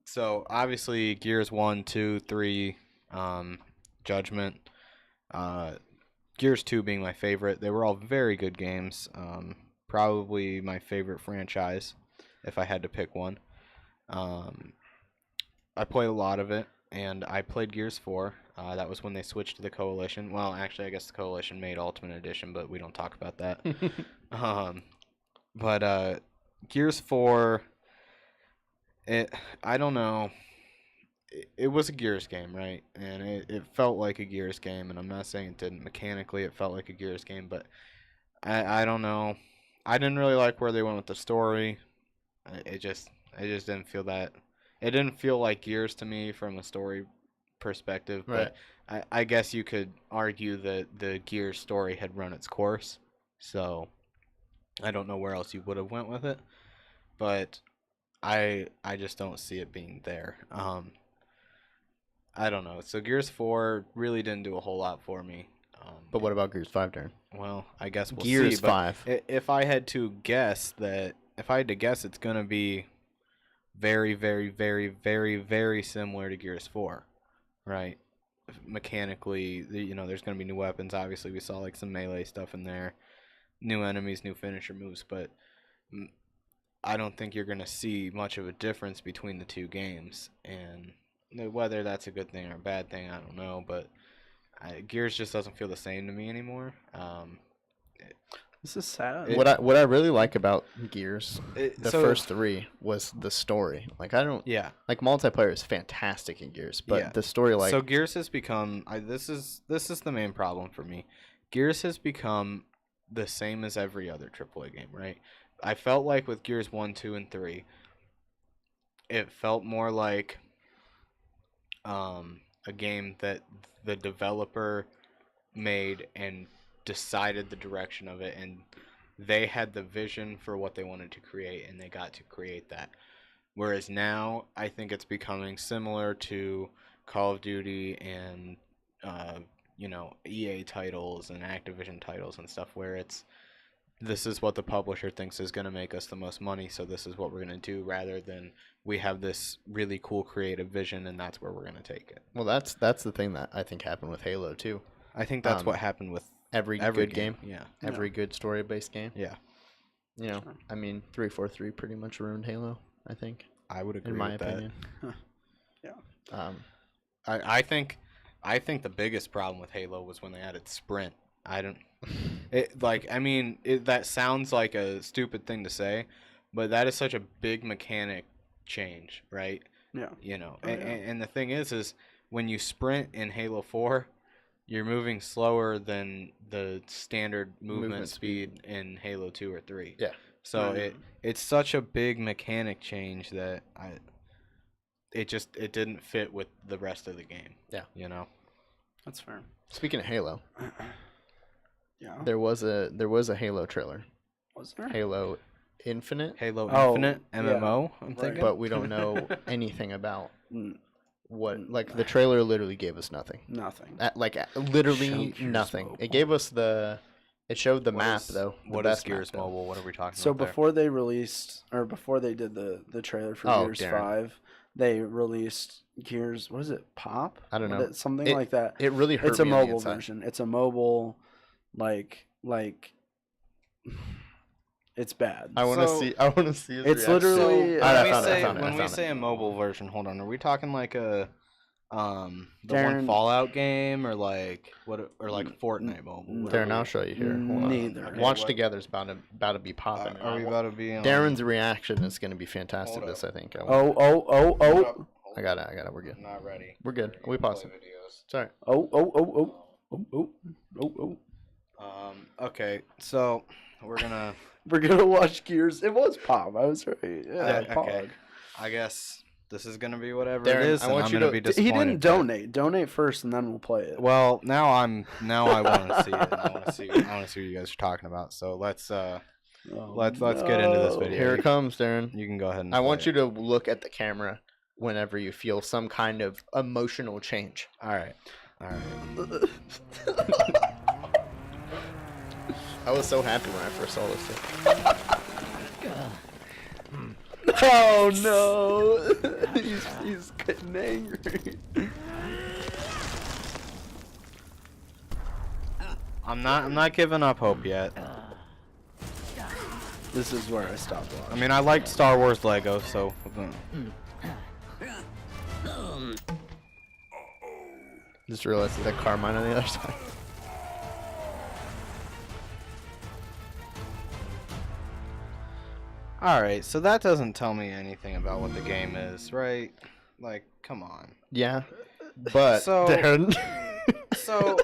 So obviously Gears 1, 2, 3, Judgment, Gears 2 being my favorite. They were all very good games. Probably my favorite franchise, if I had to pick one. I played a lot of it, and I played Gears 4. That was when they switched to the Coalition. Well, actually, I guess the Coalition made Ultimate Edition, but we don't talk about that. But Gears 4, I don't know. It was a Gears game, right? And it felt like a Gears game, and I'm not saying it didn't. Mechanically, it felt like a Gears game, but I don't know. I didn't really like where they went with the story. It just didn't feel that. It didn't feel like Gears to me from a story perspective, Right. but I guess you could argue that the Gears story had run its course, so I don't know where else you would have went with it, but I just don't see it being there. I don't know. So Gears 4 really didn't do a whole lot for me. But what about Gears 5, Darren? Well, I guess we'll Gears see. But 5. If I had to guess, it's gonna be very, very, very, very, very similar to Gears 4, right? Mechanically, there's gonna be new weapons. Obviously, we saw like some melee stuff in there, new enemies, new finisher moves, but I don't think you're gonna see much of a difference between the two games. And whether that's a good thing or a bad thing, I don't know. But Gears just doesn't feel the same to me anymore. This is sad. What I really like about Gears, the so- first 3, was the story. Like Yeah. like multiplayer is fantastic in Gears, but Yeah. the story, like, So Gears has become this is the main problem for me. Gears has become the same as every other AAA game, right? I felt like with Gears 1, 2, and 3, it felt more like a game that the developer made and decided the direction of it, and they had the vision for what they wanted to create, and they got to create that. Whereas now, I think it's becoming similar to Call of Duty and EA titles and Activision titles and stuff, where this is what the publisher thinks is going to make us the most money, so this is what we're going to do, rather than we have this really cool creative vision and that's where we're going to take it. well, that's the thing that I think happened with Halo too. I think that's what happened with Every every good game. Yeah. Every good story-based game. Yeah. You know, I mean, 343 pretty much ruined Halo, I think, I would agree in my with opinion. Yeah. I think the biggest problem with Halo was when they added sprint. That sounds like a stupid thing to say, but that is such a big mechanic change, right? Yeah. And the thing is when you sprint in Halo 4, you're moving slower than the standard movement speed in Halo 2 or 3. Yeah. So it's such a big mechanic change that it didn't fit with the rest of the game. Yeah. That's fair. Speaking of Halo, Yeah. there was a Halo trailer, Was there? Halo Infinite, Halo Oh, Infinite yeah. MMO, I'm Right. thinking. but we don't know anything about Mm, what. Like, the trailer literally gave us nothing. nothing. Literally Showed Gears nothing. Mobile. It gave us it showed the map though. What the is best map, Gears though. Mobile? What are we talking So about there? before they released, or before they did the trailer for Oh, Gears Darren. 5, they released Gears. What is it? Pop? I don't Was know. it something It- like that. It really hurt It's a me on the mobile inside. version. It's a mobile, like. It's bad. I want to So- see. I want to see. His It's reaction. literally- So I when we found it, I say found it, I when we found say it. a mobile version, hold on, are we talking like a the one Darren- Fallout game or like Fortnite mobile? No. Darren, I'll show you here. Hold on. Neither. Okay, Watch what- Together is about to be popping. Are we about to be on? Darren's reaction is going to be fantastic. Hold This, I think. Oh. I got it. We're good. I'm not ready. We're good. We paused it. Videos. Sorry. Oh. Okay, so we're gonna. We're gonna watch Gears. It was Pop. I was right. Yeah, Okay. Pog. I guess this is gonna be whatever Darren, it is, I and want I'm you gonna to- be He disappointed. didn't donate. Donate first, and then we'll play it. Well, now I want to see it. I want to see what you guys are talking about. So let's get into this video. Here it comes, Darren. You can go ahead and. I want you to look at the camera whenever you feel some kind of emotional change. All right. I was so happy when I first saw this. Oh no! he's getting angry. I'm not giving up hope yet. This is where I stopped I watching. mean, I liked Star Wars Lego, so. Just realized there's that Carmine on the other side. All right, so that doesn't tell me anything about what the game is, right? Like, come on. Yeah, but So- Darren, So,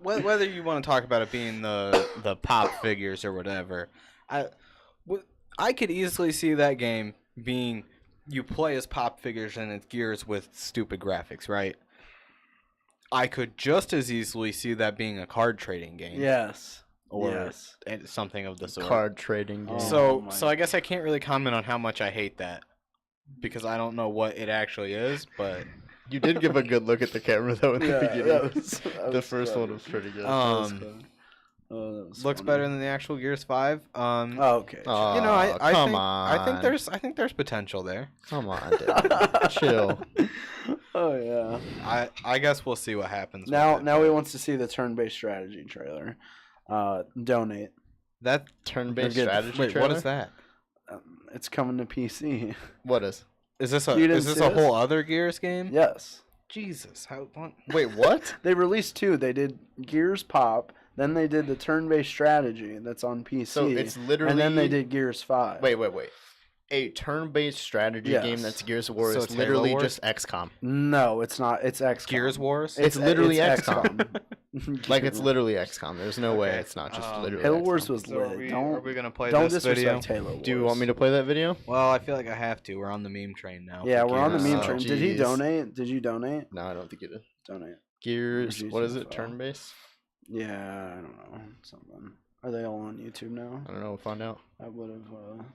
whether you want to talk about it being the pop figures or whatever, I could easily see that game being you play as pop figures and it's Gears with stupid graphics, right? I could just as easily see that being a card trading game. Yes. Or yes. something of the sort. card trading game. Oh. So I guess I can't really comment on how much I hate that because I don't know what it actually is, but You did give a good look at the camera though in the Yeah, beginning. that was The first funny. one was pretty good. That was looks funny. better than the actual Gears 5. Oh, okay. Aw, You know, I come think on. I think there's potential there. Come on, Darren. Chill. Oh yeah. I guess we'll see what happens. Now with it. he wants to see the turn-based strategy trailer. Donate. that Turn-based Wait, strategy what trailer? is that? It's coming to PC. What is? Is this You didn't is this see a this? whole other Gears game? Yes. Jesus, how what? Wait, what? They released two. They did Gears Pop, then they did the turn-based strategy that's on PC. So it's literally. and then they did Gears 5. Wait. A turn-based strategy Yes. game that's Gears of War So is it's Halo literally Wars? just XCOM. No, it's not. It's XCOM. Gears Wars? It's literally XCOM. Like Gears it's literally XCOM. There's no way Okay. it's not just Um, literally Halo XCOM. Wars was So are lit. we Don't gonna play don't this video? disrespect Halo Wars. Do you want me to play that video? Well, I feel like I have to. We're on the meme train now. Yeah, for we're on the Gears, meme so- train. Did he Jeez. donate? Did you donate? No, I don't think you did. Donate. Gears. Where's What is YouTube it? file? Turn-based? Yeah, I don't know. Something. Are they all on YouTube now? I don't know. We'll find out. I would have.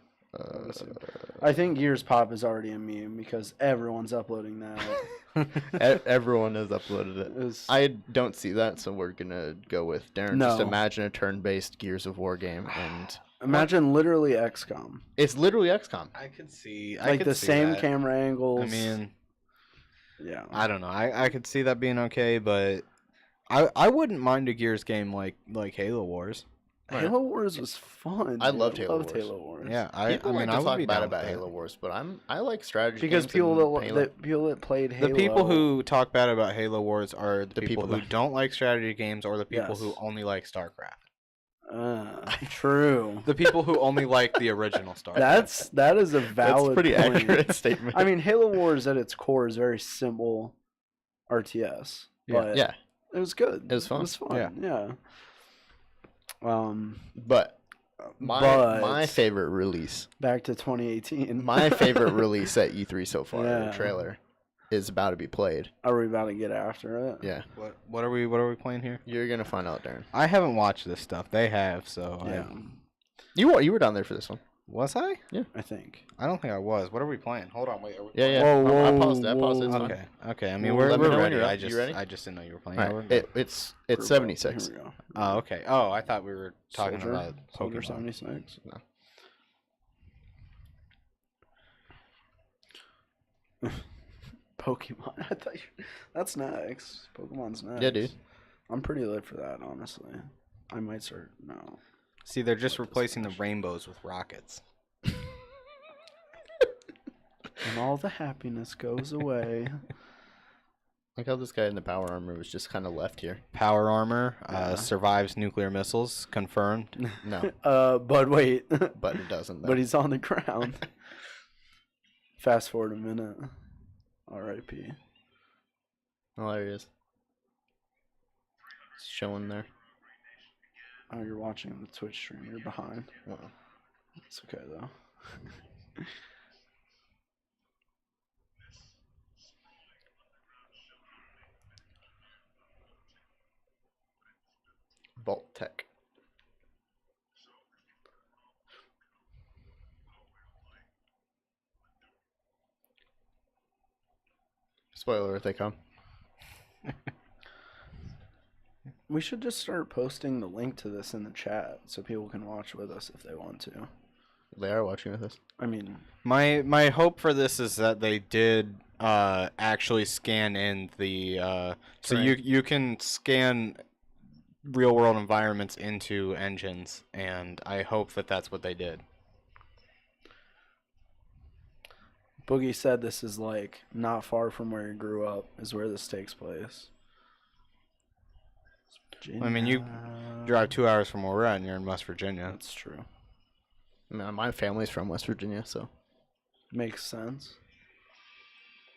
I think Gears Pop is already a meme because everyone's uploading that. Everyone has uploaded it. It's- I don't see that, so we're gonna go with Darren. Just No. imagine a turn-based Gears of War game, and Imagine literally XCOM. it's literally XCOM. I could see. Like the same that. camera angles. I mean, yeah. I don't know. I could see that being okay, but I wouldn't mind a Gears game like Halo Wars. Halo Wars was fun. I dude. loved Halo loved Wars. Halo Wars. Yeah, People I like mean, to I would talk be bad down about with that. Halo Wars, but I like strategy Because games people and Halo. that people that played Halo. The people who talk bad about Halo Wars are the The people people who that- don't like strategy games or the people Yes. who only like StarCraft. True. The people who only like the original StarCraft. That is a That's valid. a pretty point. accurate statement. I mean, Halo Wars at its core is very simple RTS, but yeah, it was good. It was fun. It was fun. Yeah. Yeah. but But- my favorite release, Back to 2018. my favorite release at E3 so far, Yeah. the trailer, is about to be played. Are we about to get after it? Yeah, What are we playing here? you're gonna find out, Darren. I haven't watched this stuff. They have, so Yeah. You were down there for this one. Was I? I think. I don't think I was. What are we playing? Hold on, wait. Are we Yeah. Whoa, I paused it. I paused it. It's whoa. fine. Okay. Okay. I mean, Well, let me we're know when ready. you're up. I just You ready? I just didn't know you were playing. All Yeah, right. we're good. It's Here 76. we go. Oh, okay. Oh, I thought we were talking Soldier? about Soldier Pokemon. 76. No. Pokemon. I thought that's next. Pokemon's next. Yeah, dude. I'm pretty lit for that, honestly. I might start. No. See, they're just replacing the rainbows with rockets. And all the happiness goes away. Like how this guy in the power armor was just kind of left here. Power armor Yeah. survives nuclear missiles. Confirmed. No, But wait. but it doesn't. Though. But he's on the ground. Fast forward a minute. R.I.P. Oh, there he is. It's showing there. Oh, you're watching the Twitch stream. You're behind. Wow. It's okay though. Vault Tech. Spoiler if they come. We should just start posting the link to this in the chat so people can watch with us if they want to. They are watching with us. I mean, My hope for this is that they did actually scan in the so you can scan real world environments into engines, and I hope that that's what they did. Boogie said this is like not far from where he grew up is where this takes place. I mean, you drive 2 hours from where we're at, and you're in West Virginia. That's true. No, my family's from West Virginia, so. Makes sense.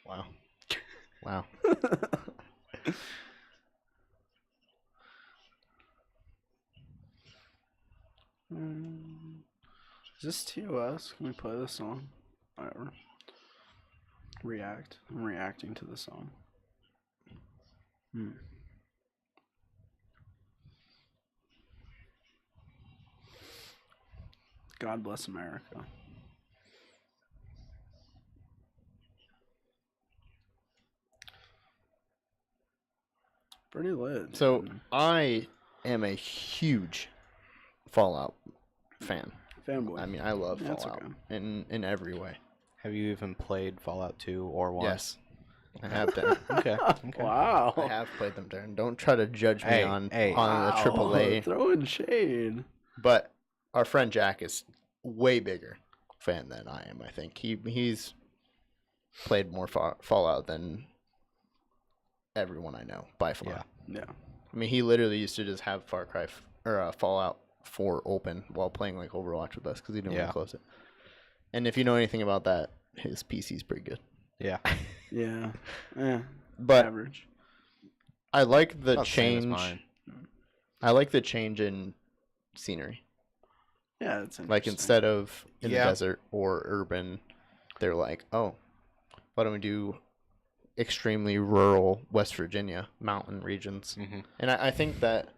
Wow. Wow. Is this TOS? Can we play this song? Whatever. React. I'm reacting to the song. God bless America. Pretty lit. So dude. I am a huge Fallout fan. Fanboy. I mean, I love Yeah, that's Fallout okay. in every way. Have you even played Fallout 2 or 1? Yes, I have done. Okay. Wow. I have played them, Darren. Don't try to judge me Hey, on hey. the AAA. Throwing shade. But our friend Jack is way bigger fan than I am. I think he's played more Fallout than everyone I know by far. Yeah. I mean, he literally used to just have Fallout 4 open while playing like Overwatch with us because he didn't want to close it. And if you know anything about that, his PC's pretty good. Yeah. Yeah. Yeah. But Average. I like the About the same as change. mine. I like the change in scenery. Yeah, it's interesting. Like instead of in Yeah. the desert or urban, they're like, oh, why don't we do extremely rural West Virginia mountain regions? Mm-hmm. And I think that,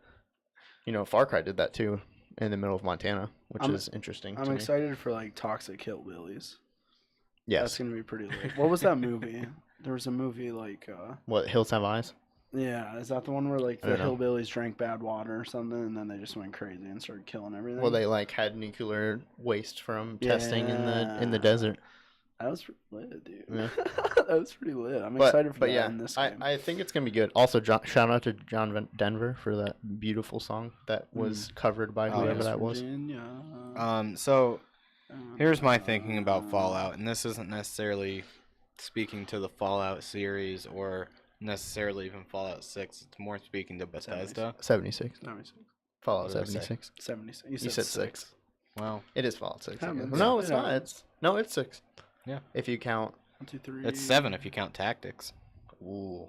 Far Cry did that too in the middle of Montana, which I'm- is interesting. I'm to me. excited for like Toxic Hillbillies. That's Yes. gonna be pretty lit. What was that movie? There was a movie like What, Hills Have Eyes? yeah, is that the one where like I the don't know. hillbillies drank bad water or something and then they just went crazy and started killing everything? Well, they like had nuclear waste from testing in the Yeah. desert. That was pretty lit, dude. Yeah. That was pretty lit. I'm excited for that in this game. I think it's gonna be good. Also, shout out to John Denver for that beautiful song that was covered by whoever West that was. Virginia. So here's my thinking about Fallout, and this isn't necessarily speaking to the Fallout series or necessarily even Fallout 6. It's more speaking to Bethesda. 76. 76. Fallout What did I say? 76. 76. You said 6. Well, It is Fallout 6. I guess. Happens. No, it's Yeah. not. It's 6. Yeah. If you count. 1, 2, 3. it's 7 if you count tactics. Ooh.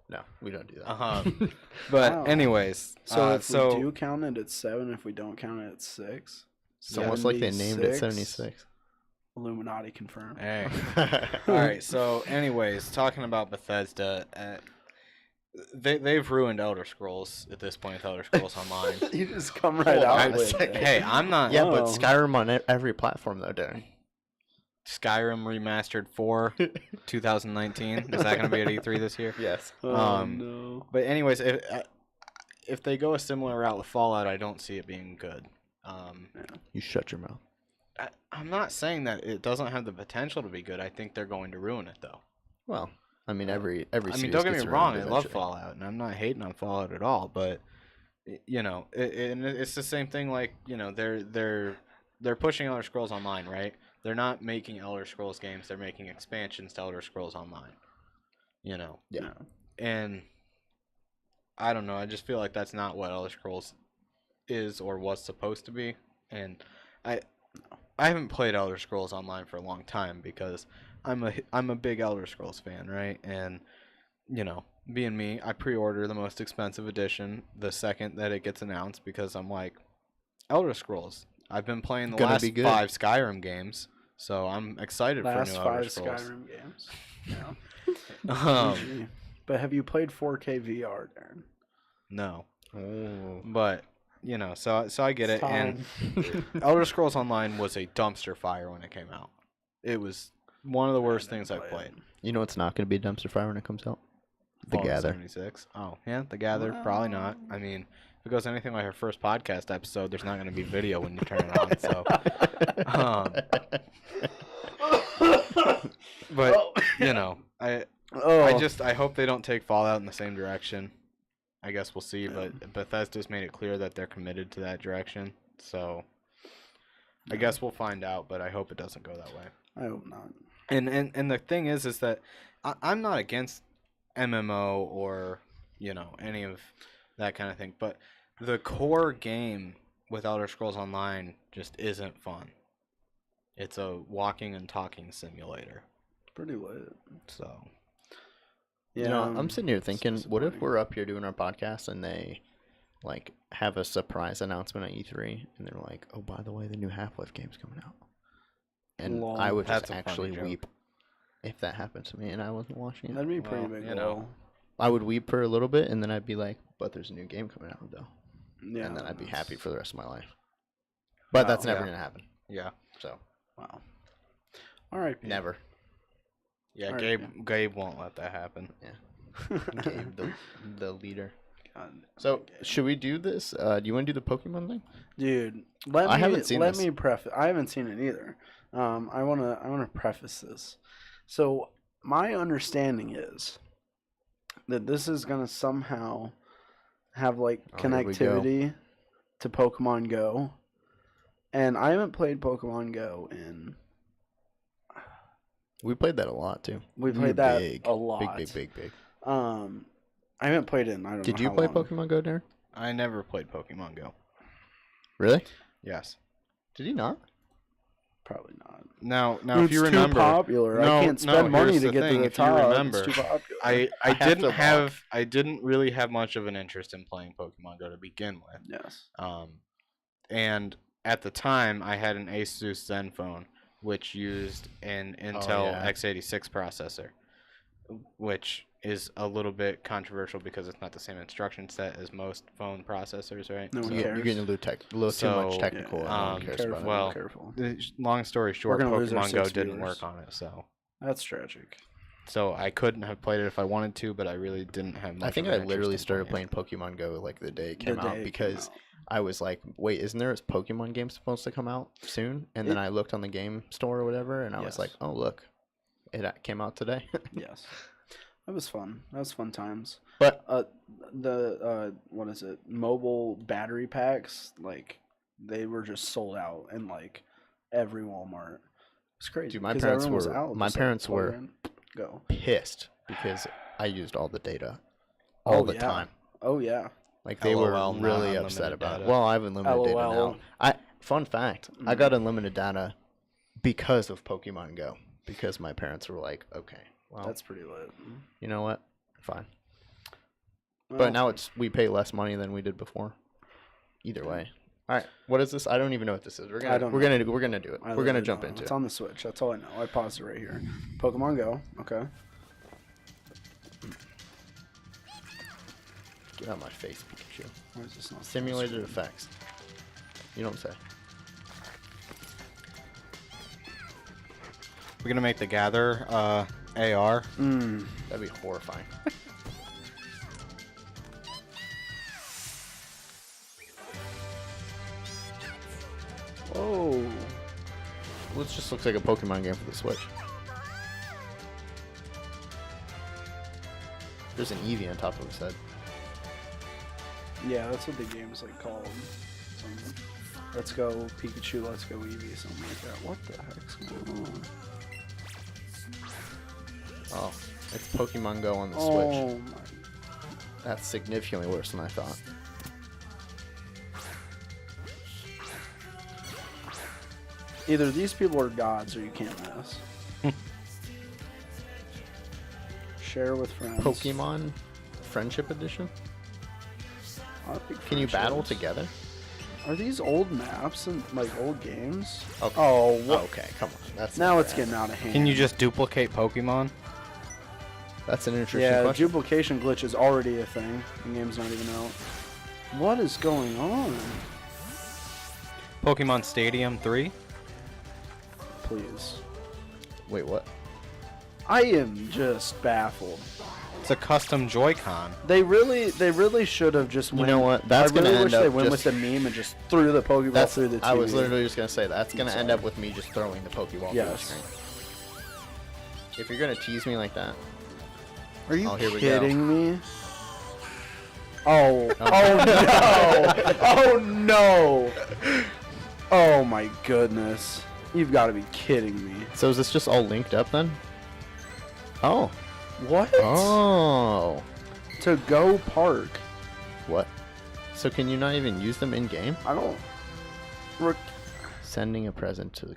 No, we don't do that. But Wow. anyways, So if so we do count it, it's 7. If we don't count it, it's 6. It's almost like they named it 76. Illuminati confirmed. hey. All right. So, anyways, talking about Bethesda, they've ruined Elder Scrolls at this point with Elder Scrolls Online. You just come right Hold out on a with second. it. Hey, I'm not. Yeah, but Oh. Skyrim on every platform though, Darren. Skyrim remastered 4, 2019. Is that going to be at E3 this year? Yes. Oh, Um, no. But anyways, if they go a similar route with Fallout, I don't see it being good. You shut your mouth. I'm not saying that it doesn't have the potential to be good. I think they're going to ruin it though. Well, I mean every I mean, series don't get gets me ruined wrong. I love eventually. Fallout, and I'm not hating on Fallout at all. But it's the same thing. Like they're pushing Elder Scrolls Online, right? They're not making Elder Scrolls games. They're making expansions to Elder Scrolls Online. Yeah. And I don't know. I just feel like that's not what Elder Scrolls is or was supposed to be. And I haven't played Elder Scrolls Online for a long time because I'm a big Elder Scrolls fan, right? And you know, being me, I pre-order the most expensive edition the second that it gets announced because I'm like, Elder Scrolls. I've been playing the Gonna last be good. 5 Skyrim games, so I'm excited for Last new Elder 5 Scrolls. Skyrim games. Yeah. Um, But have you played 4K VR, Darren? no, Oh. but you know, so I get it. And Elder Scrolls Online was a dumpster fire when it came out. It was one of the worst things I've played. You know it's not going to be a dumpster fire when it comes out? The Fallout Gather. 76. Oh, yeah, The Gather. Probably not. I mean, if it goes anything like our first podcast episode, there's not going to be video when you turn it on. So, but you know, I hope they don't take Fallout in the same direction. I guess we'll see. But Bethesda's made it clear that they're committed to that direction. So, I guess we'll find out. But I hope it doesn't go that way. I hope not. And the thing is that I'm not against MMO or, you know, any of that kind of thing, but the core game with Elder Scrolls Online just isn't fun. It's a walking and talking simulator. Pretty lit. So, Yeah, You know, I'm sitting here thinking, what if disappointing. we're up here doing our podcast and they like have a surprise announcement at E3 and they're like, oh, by the way, the new Half-Life game's coming out. And Lol. I would That's just a funny actually joke. weep if that happened to me and I wasn't watching it. That'd be pretty Well, big. you lol. know. I would weep for a little bit and then I'd be like, but there's a new game coming out though. Yeah, And then I'd be that's- happy for the rest of my life. But that's Wow. never Yeah. going to happen. yeah. So, Wow. All right. never. Yeah, Alright, Gabe won't let that happen. Gabe, the leader. God. So, should we do this? Do you want to do the Pokemon thing? Dude, I haven't seen let this. me preface. I haven't seen it either. I wanna preface this. So my understanding is that this is gonna somehow have like Oh, here we go. connectivity to Pokemon Go, and I haven't played Pokemon Go in. We played that a lot too. We You're played that big, a lot. Big. I haven't played it in I don't know Did you how play long. Pokemon Go, Darren? I never played Pokemon Go. Really? Yes. Did you not? Probably not. Now It's if you remember, too popular. I No, can't no, spend money here's to the get thing, to the if you top. remember, It's too popular. I have didn't to have I didn't really have much of an interest in playing Pokemon Go to begin with. Yes. And at the time I had an Asus Zenfone which used an Intel yeah. x86 processor, which is a little bit controversial because it's not the same instruction set as most phone processors, right? No one You're cares. getting a little too much So, technical. yeah, and no one cares careful. about well, Careful. Long story short, gonna lose our Pokemon Go 6 didn't viewers. work on it, That's tragic. so I couldn't have played it if I wanted to, but I really didn't have much. I think of I an interest literally in started playing playing Pokemon Go like the day it came The out day it came because out. I was like, wait, isn't there a Pokemon game supposed to come out soon? And then I looked on the game store or whatever, and I was Yes. like, oh look, it came out today. Yes. That was fun. That was fun times. But What is it? Mobile battery packs, like they were just sold out in like every Walmart. It's crazy. Dude, my 'cause parents everyone was were- out, my just, like, parents plug were- in, go. pissed because I used all the data all the yeah. time. Oh yeah. Like they LOL, were not really unlimited upset about data. it. Well, I have unlimited data LOL. now. Fun fact, I got unlimited data because of Pokemon Go. Because my parents were like, okay, well, That's pretty lit. you know what? Fine. Well, But now we pay less money than we did before. Either way. All right, what is this? I don't even know what this is. We're I gonna don't we're know. gonna do it. I We're gonna literally jump don't know. into It's it. on the Switch. That's all I know. I paused it right here. Pokemon Go. Okay. Get out of my face, Pikachu. Why is this not Simulated effects. You don't say. We're gonna make the Gather AR. That'd be horrifying. Oh. Well, it just looks like a Pokemon game for the Switch. There's an Eevee on top of his head. Yeah, that's what the game's like called. Something. Let's go Pikachu, let's go Eevee, something like that. What the heck's going on? Oh, it's Pokemon Go on the Oh Switch. my. That's significantly worse than I thought. Either these people are gods or you can't miss. Share with friends. Pokemon Friendship Edition. I think Can you battle friendships. together? Are these old maps and like old games? Okay. Oh, what? Okay, come on. That's Now never it's getting happened. out of hand. Can you just duplicate Pokemon? That's an interesting Yeah, the question. duplication glitch is already a thing. The game's not even out. What is going on? Pokemon Stadium 3? Please. Wait, what? I am just baffled. It's a custom Joy-Con. They really should have just went. know what? That's I really gonna wish end they up went just- with the meme and just threw the Pokeball That's. through the TV. I was literally just gonna say that's gonna end sorry. up with me just throwing the Pokeball through the Yes. screen. If you're gonna tease me like that, Are you Oh, here we go. kidding me? Oh, oh no! Oh no! Oh my goodness! You've got to be kidding me! so is this just all linked up then? Oh. What? Oh. To go park? What? So can you not even use them in game? I don't. Re- Sending a present to the.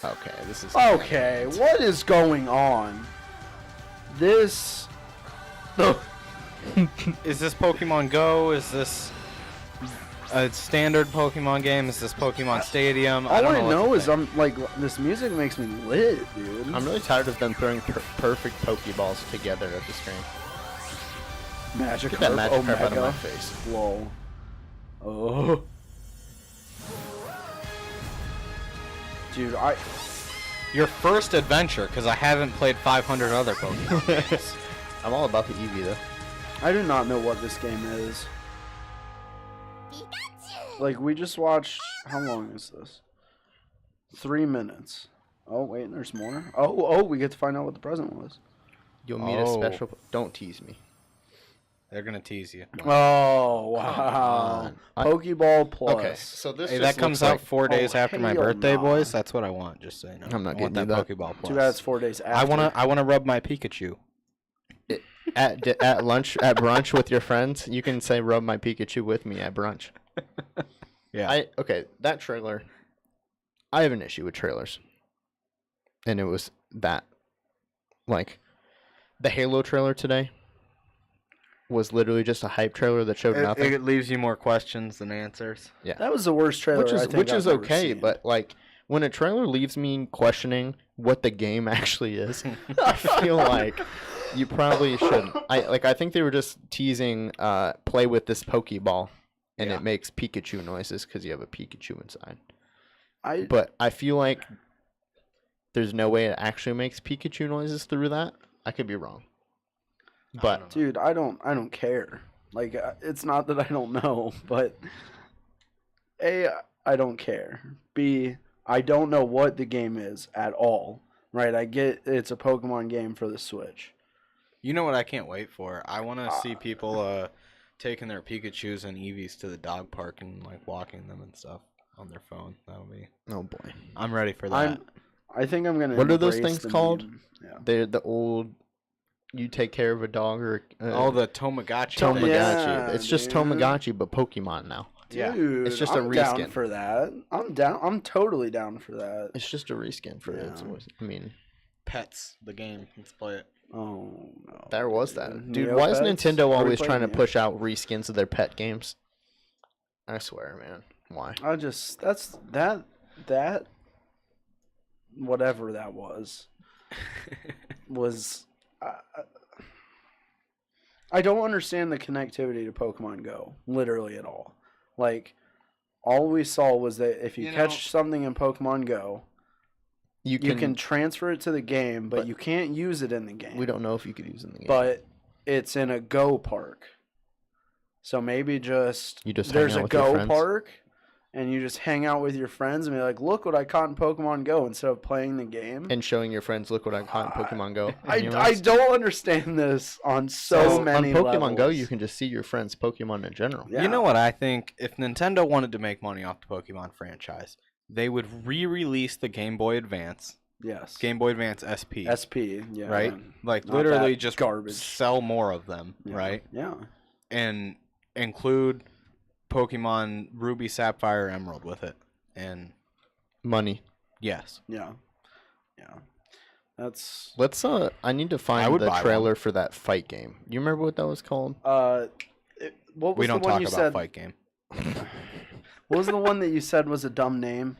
Okay, this is. Okay, what is going on? This. Is this Pokemon Go? Is this a standard Pokemon game? Is this Pokemon Stadium? All don't I what know to is think. I'm like this music makes me lit, dude. I'm really tired of them throwing perfect Pokeballs together at the screen. Magic Get that Magic Carp out of my Omega. face. Lol. Oh. Dude, Your first adventure, because I haven't played 500 other Pokemon. I'm all about the Eevee though. I do not know what this game is. Like, we just watched... How long is this? 3 minutes. Oh, wait, there's more. Oh, we get to find out what the present was. You'll meet a Oh. special. Don't tease me. They're going to tease you. Oh, wow. on. Pokeball Plus. Okay, so this Hey, just that comes looks out like, 4 days Oh, after my hell birthday, nah. boys. That's what I want, just so you know. I'm not I want getting that you that. Pokeball Plus. Too bad it's 4 days after. I wanna rub my Pikachu. at lunch at brunch with your friends. You can say rub my Pikachu with me at brunch. Yeah. Okay, that trailer. I have an issue with trailers, and it was that, like, the Halo trailer today was literally just a hype trailer that showed nothing. It leaves you more questions than answers. That was the worst trailer I think which I've is ever okay, seen. but like when a trailer leaves me questioning what the game actually is, I feel like you probably shouldn't. I think they were just teasing play with this Pokeball and it makes Pikachu noises because you have a Pikachu inside. But I feel like there's no way it actually makes Pikachu noises through that. I could be wrong. But dude, I don't care. Like, it's not that I don't know, but A, I don't care. B, I don't know what the game is at all. Right? I get it's a Pokemon game for the Switch. You know what I can't wait for? I want to see people taking their Pikachus and Eevees to the dog park and like walking them and stuff on their phone. That'll be. oh boy, I'm ready for that. I think I'm gonna. What are those embrace things the called? meme. Yeah. they're the old. You take care of a dog or Oh, the Tamagotchi. Tamagotchi. Yeah, It's just dude. Tamagotchi, but Pokemon now. Yeah. Dude, It's just a I'm down reskin. for that. I'm down. I'm totally down for that. It's just a reskin for it. Yeah. I mean, Pets, the game. Let's play it. Oh no. there was that. Dude, Neopets? why is Nintendo Are we always trying to playing push out reskins of their pet games? I swear, man. Why? I just that whatever that was. I don't understand the connectivity to Pokemon Go, literally at all. Like, all we saw was that if you, You know- catch something in Pokemon Go, you can transfer it to the game, but you can't use it in the game. We don't know if you could use it in the game. But it's in a Go park. So maybe You just hang there's out a with your Go friends? park, and you just hang out with your friends and be like, look what I caught in Pokemon Go, instead of playing the game. and showing your friends, look what I caught in Pokemon Go. I don't understand this on so many on Pokemon Go, levels. you can just see your friends' Pokemon in general. Yeah. You know what I think? If Nintendo wanted to make money off the Pokemon franchise, they would re-release the Game Boy Advance, Yes. Game Boy Advance SP, SP, yeah. right? man. Like Not literally that just garbage. sell more of them, Yeah. right? Yeah. And include Pokemon Ruby, Sapphire, Emerald with it. And Money. yes, Yeah. Yeah. That's Let's I need to find would the buy trailer for that fight game. You remember what that was called? what was We the don't one talk you about said? fight game. What was the one that you said was a dumb name?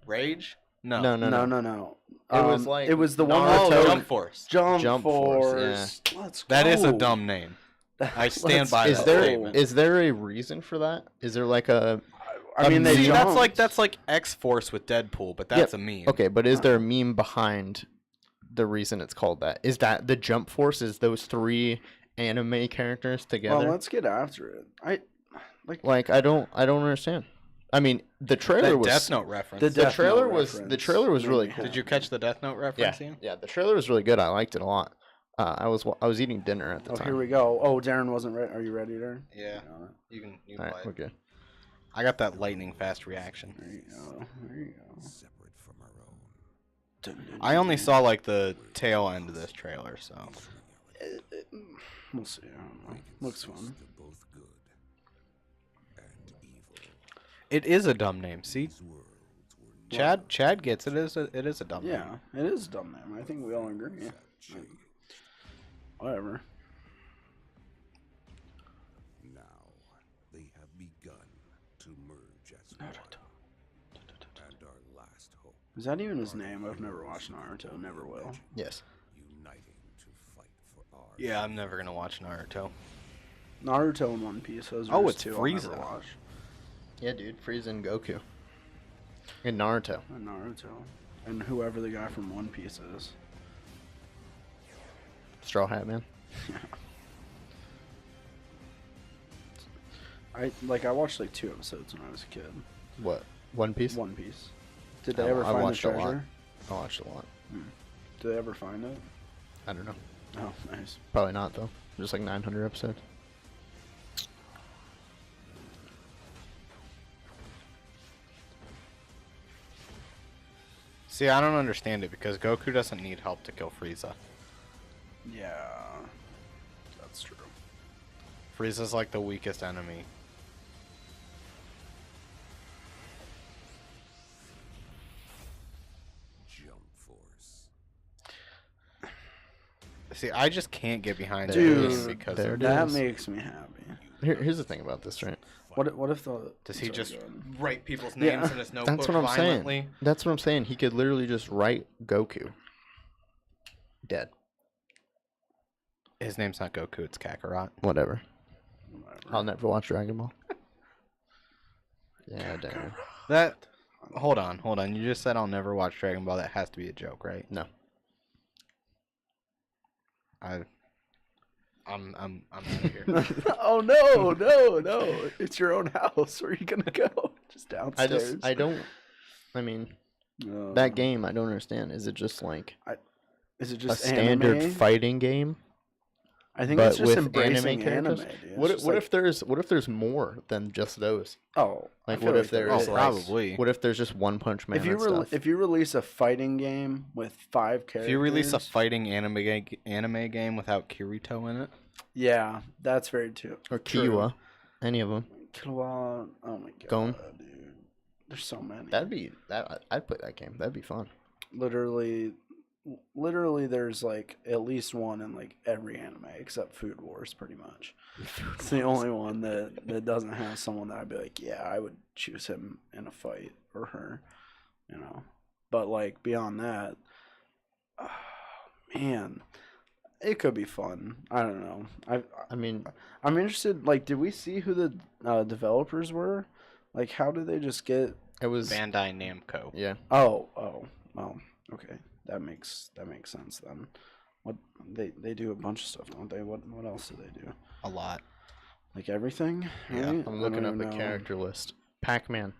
Rage? No. No. It was like it was the one Naruto. with Jump Force. Jump Jump Force, Force. Let's go. That is a dumb name. I stand by Is that there statement. is there a reason for that? Is there like a I mean, they See, jumped. that's like X Force with Deadpool, but that's a meme. okay? But is there a meme behind the reason it's called that? Is that the Jump Force? Is those 3 anime characters together? Well, let's get after it. Like I don't understand. I mean, the trailer That was Death Note reference. The the Death trailer Note was reference the trailer was really made me cool. Did you catch the Death Note reference, Ian? Yeah, the trailer was really good. I liked it a lot. I was eating dinner at the Oh, time. here we go. Oh, Darren wasn't ready. Are you ready, Darren? Yeah. You can All play right, it. we're good. I got that lightning fast reaction. There you go. There you go. Separate from our own. Dun, dun, I only saw like the tail end of this trailer, so We'll see. I don't know. Looks fun. They're both good and evil. it is a dumb name. See, These worlds were Chad gets it. It is a dumb name. Yeah, it is a dumb name. I think we all agree. Shade. Whatever. Now they have begun to merge as one. And our last hope, Is that even his name? I've never watched Naruto. Never will. Yes. uniting to fight for our Yeah, I'm never gonna watch Naruto. Naruto and One Piece. Those Oh, are it's two I'll never Frieza. watch. Yeah, dude. Frieza and Goku. And Naruto. And Naruto. And whoever the guy from One Piece is. Straw Hat Man. I watched like 2 episodes when I was a kid. What? One Piece? One Piece. Did they I- ever I find the watched a lot. treasure? I watched a lot. Did they ever find it? I don't know. Oh, nice. Probably not though. Just like 900 episodes. See, I don't understand it because Goku doesn't need help to kill Frieza. Yeah, that's true. Frieza's like the weakest enemy. Jump Force. See, I just can't get behind Dude, this because there of it That is. makes me happy. Here's the thing about this, right? What if the does he sorry, just go ahead. write people's Yeah. names in his notebook That's what I'm violently? saying. That's what I'm saying. He could literally just write Goku. Dead. His name's not Goku, it's Kakarot. Whatever. Whatever. I'll never watch Dragon Ball. Yeah, damn. That hold on. You just said I'll never watch Dragon Ball. That has to be a joke, right? No. I'm out of here. Oh no! It's your own house. Where are you gonna go? Just downstairs. I mean, Uh, that game, I don't understand. Is it just like is it a just standard anime? fighting game? I think but it's just with embracing anime anime. characters? Dude. What It's if just what if there's more than just those? oh, I Like feel what if there there Oh, is is. like, probably. what if there's just One Punch Man if you and stuff? if you release a fighting game with 5 characters, If you release a fighting anime game without Kirito in it, yeah, that's very true. or true. Kiowa, any of them. Killua, oh my god, Gon? dude, there's so many. I'd play that game. That'd be fun. Literally, there's like at least one in like every anime except Food Wars, pretty much. It's the only one that doesn't have someone that I'd be like, yeah, I would choose him in a fight or her, you know. But like beyond that, man, it could be fun. I don't know. I mean, I'm interested. Like, did we see who the developers were? Like, how did they just get? it was Bandai Namco. yeah. Oh, well, okay. That makes sense then. What they do a bunch of stuff, don't they? What else do they do? A lot. Like everything? Yeah, right? I'm I looking don't up even a know. character list. Pac-Man.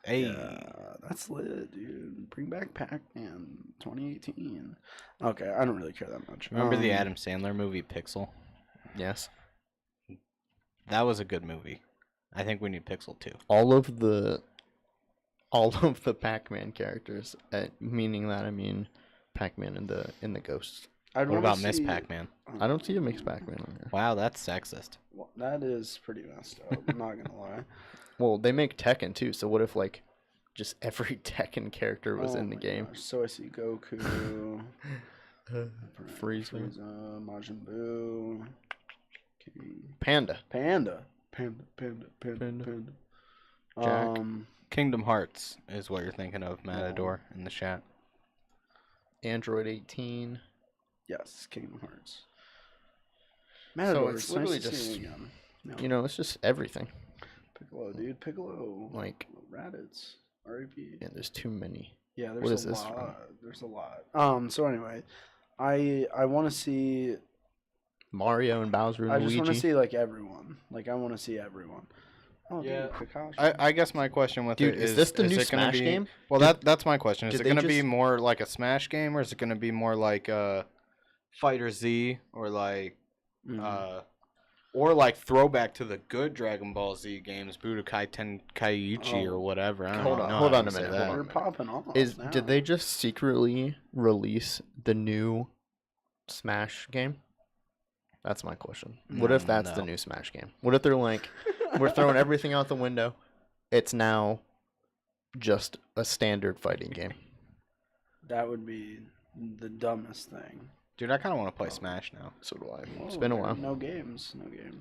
Hey. Yeah, that's lit, dude. Bring back Pac-Man 2018. Okay, I don't really care that much. Remember the Adam Sandler movie Pixel? Yes. That was a good movie. I think we need Pixel too. All of the Pac-Man characters, meaning that I mean Pac-Man in the Ghosts. I'd What wanna about Miss see- Pac-Man? I don't see a mixed Pac-Man on here. Wow, that's sexist. Well, that is pretty messed up. I'm not gonna lie. Well, they make Tekken too, so what if like just every Tekken character was Oh in the my game? gosh. So I see Goku. Frieza. Majin Buu. Panda. Panda. Jack. Kingdom Hearts is what you're thinking of, Matador, in the chat. Android 18. Yes, Kingdom Hearts. Matador, it's it's literally nice to see just- you again. No. You know, it's just everything. Piccolo, dude. Piccolo. Like, Raditz. R.I.P. yeah, there's too many. Yeah, What there's is a this lot. from? There's a lot. So anyway, I want to see. Mario and Bowser and I just want to Luigi. see like everyone. Like I want to see everyone. Oh, Yeah. dude, Kakashi. I guess my question with Dude, it is this the new it gonna Smash be, game? Well, that's my question. Is did it they going to be just- more like a Smash game, or is it going to be more like Fighter Z, or like or like throwback to the good Dragon Ball Z games, Budokai Tenkaichi or whatever? I don't Hold even on, know hold how on to a say minute, that. hold You're popping off. now. Did they just secretly release the new Smash game? That's my question. What if that's the No. new Smash game? What if they're like, we're throwing everything out the window? It's now just a standard fighting game. That would be the dumbest thing. Dude, I kind of want to play Smash now. So do I. It's Whoa, been a there- while. No games.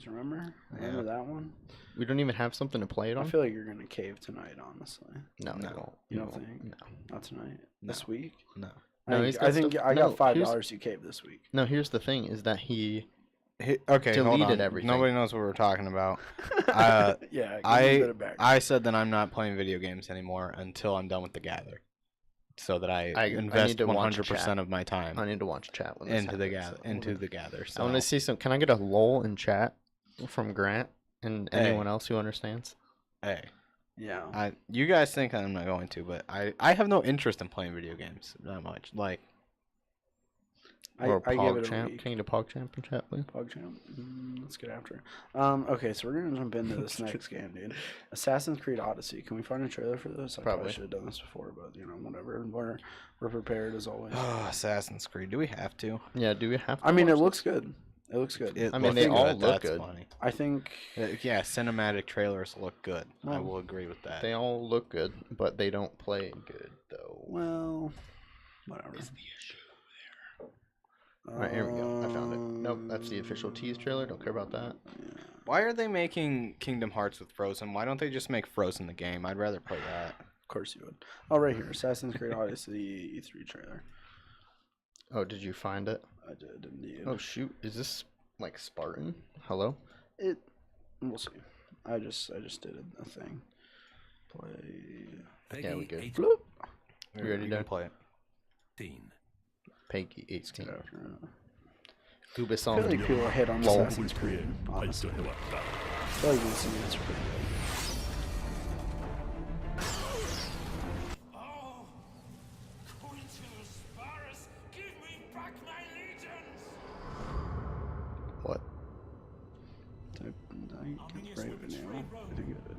Remember? Remember that one? We don't even have something to play it I on. feel like you're gonna cave tonight. Honestly, No, we No. won't. you We don't won't. think? No. Not tonight. No. This week? No. No, he's got I think stuff- I no, got $5. here's- You cave this week. No, here's the thing: is that he Okay, hold deleted on. everything. Nobody knows what we're talking about. Yeah. Give me a bit of background. I said that I'm not playing video games anymore until I'm done with the Gather, so that I need invest to watch 100% chat. of my time I need to watch chat when this into the happens, gather. so Into hold the on. Gather. I So want to see some. Can I get a lull in chat from Grant and Hey. anyone else who understands? hey, Yeah. you guys think I'm not going to, but I have no interest in playing video games that much. Like, Or I give it a PogChamp? week. Can you get a PogChamp in chat, please? PogChamp. Let's get after it. Okay, so we're gonna jump into this next game, dude. Assassin's Creed Odyssey. Can we find a trailer for this? I Probably. should have done this before, but whatever. We're prepared as always. Assassin's Creed. Do we have to? Yeah. Do we have? To I mean, it watch looks good. It looks good. I mean, they looks all good, look that's good. funny. I think. Yeah, cinematic trailers look good. I Well, will agree with that. They all look good, but they don't play good though. Well, whatever. Right, here we go. I found it. Nope, that's the official tease trailer. Don't care about that. Why are they making Kingdom Hearts with Frozen? Why don't they just make Frozen the game? I'd rather play that. Of course you would. Oh, right here, Assassin's Creed Odyssey E3 trailer. Oh, did you find it? I did indeed. Oh shoot, is this like Spartan? Hello? We'll see. I just did a thing. Play. Yeah, we good. Floop. You ready, can Dad? play it. Peggy 18. I feel Ubisoft. like people hate on Lol. Assassin's Creed. Honestly, I feel like this is pretty good. Oh, Quintus Sparus, give me back my legions! What? I get brave it now. I think it did.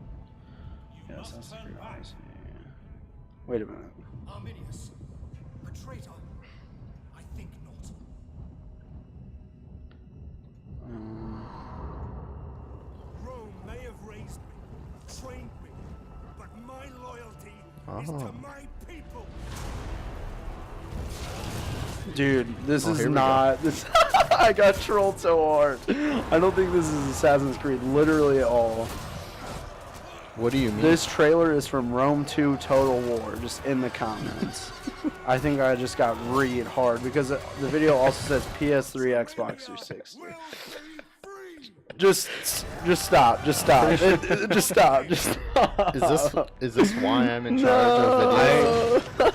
Yeah, Assassin's Creed Odyssey. Wait a minute. Arminius, a traitor? I think not. Rome may have raised me, trained me, but my loyalty is to Oh. my people. Dude, this Oh, is here we not. This. I got trolled so hard. I don't think this is Assassin's Creed literally at all. What do you mean? This trailer is from Rome 2 Total War, just in the comments. I think I just got read hard because the video also says PS3, Xbox 360. Will be free. Just stop. Just stop. Just stop. Just stop. Is this why I'm in charge of video?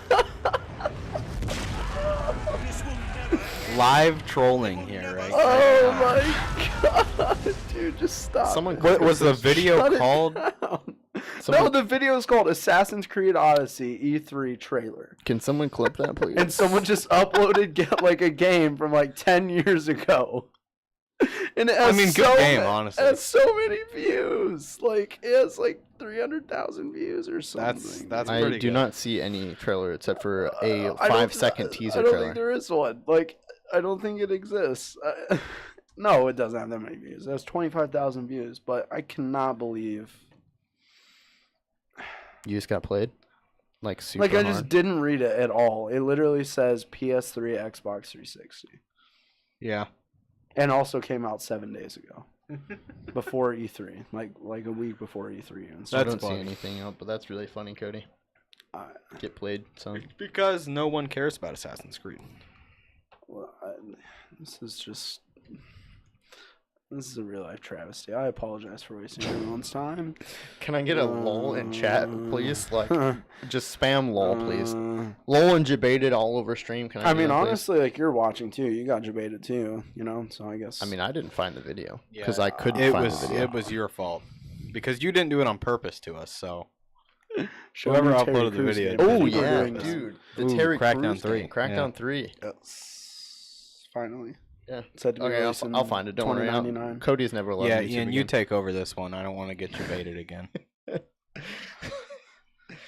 This will never Live trolling here, right? Oh my god, dude, just stop. Someone it. What was the video Shut it called? down. No, Someone- the video is called Assassin's Creed Odyssey E3 trailer. Can someone clip that, please? And someone just uploaded like a game from like 10 years ago. And it has good so game, ma- honestly. It has so many views. Like it has like 300,000 views or something. that's I pretty do good. not see any trailer except for a I don't- 5-second teaser I don't trailer. think there is one. Like I don't think it exists. No, it doesn't have that many views. It has 25,000 views, but I cannot believe. You just got played? Like super Like I hard. just didn't read it at all. It literally says PS3, Xbox 360, Yeah. and also came out 7 days ago, before E3, like a week before E3 and I stuff. don't see funny. anything else, but that's really funny, Cody. Get played, son. Because no one cares about Assassin's Creed. Well, this is a real life travesty. I apologize for wasting everyone's time. Can I get a lol in chat, please? Like, just spam lol, please. Lol and debated all over stream. Can I? I do mean, that, please? honestly, like you're watching too. You got debated too, you know. So I guess. I mean, I didn't find the video Yeah, because I couldn't It find was the video. it was your fault because you didn't do it on purpose to us. So Show whoever me Terry uploaded the Crews video game. did Oh it. People are yeah, doing this. dude. The Ooh, Terry Crackdown Crews 3, game. Crackdown yeah. 3. Yes. Finally. Yeah. It's said to be Okay, released in I'll find it. Don't worry. 2099. Cody's never allowed. Yeah, YouTube Ian, you again. take over this one. I don't want to get you baited again.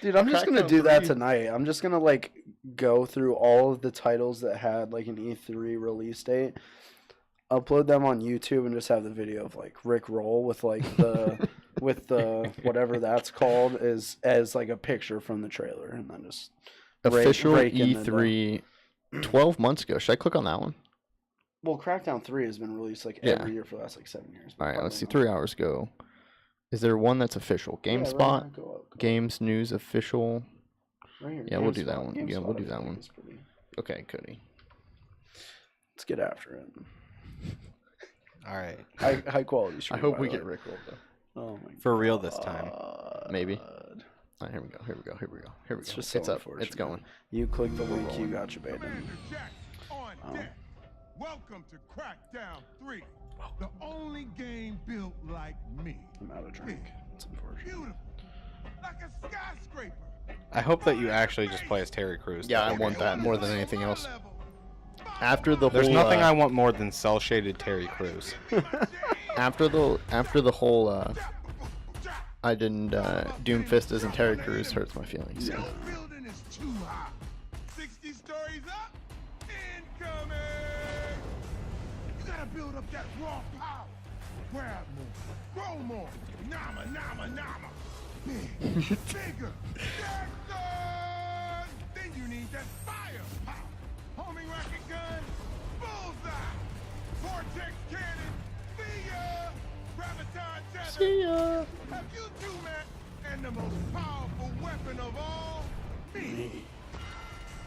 Dude, I'm just gonna Crackdown do that 3. tonight. I'm just gonna like go through all of the titles that had like an E3 release date, upload them on YouTube, and just have the video of like Rick Roll with like the with the whatever that's called as like a picture from the trailer, and then just Official rake in the E3 12 months ago. Should I click on that one? Well, Crackdown 3 has been released like Yeah. every year for the last like 7 years. All right, let's see. Probably 3 hours ago. Is there one that's official? not. Yeah, GameSpot, right now, go up. Games News official. Right here, Yeah, we'll do that GameSpot. one. Yeah, GameSpot, we'll do I that think, one. is pretty- Okay, Cody. Let's get after it. All right, High quality I stream. hope by we the get way. Rickrolled though. Oh my for real this time. Maybe. God. All right, here we go. Here we go. Here we go. Here we It's go. just so It's up. It's unfortunate. going. You click the link, you got your bait. Commander Jack on Oh. deck. Welcome to Crackdown 3. The only game built like me. I'm out of drink. It's unfortunate. Beautiful. Like a skyscraper. I hope that you actually just play as Terry Crews. Yeah, I want that more than anything else. After the There's whole, nothing I want more than cell shaded Terry Crews. after the whole I didn't Doomfist isn't Terry Crews hurts my feelings. So. Your building is too high. 60 stories up. Incoming. You gotta build up that raw power. Grab more. Grow more. Nama, nama, nama. Big. Bigger. Jackson! Then you need that firepower. Homing rocket gun. Bullseye. Vortex cannon. See ya. Graviton tether. See ya. Have you two met? And the most powerful weapon of all, me.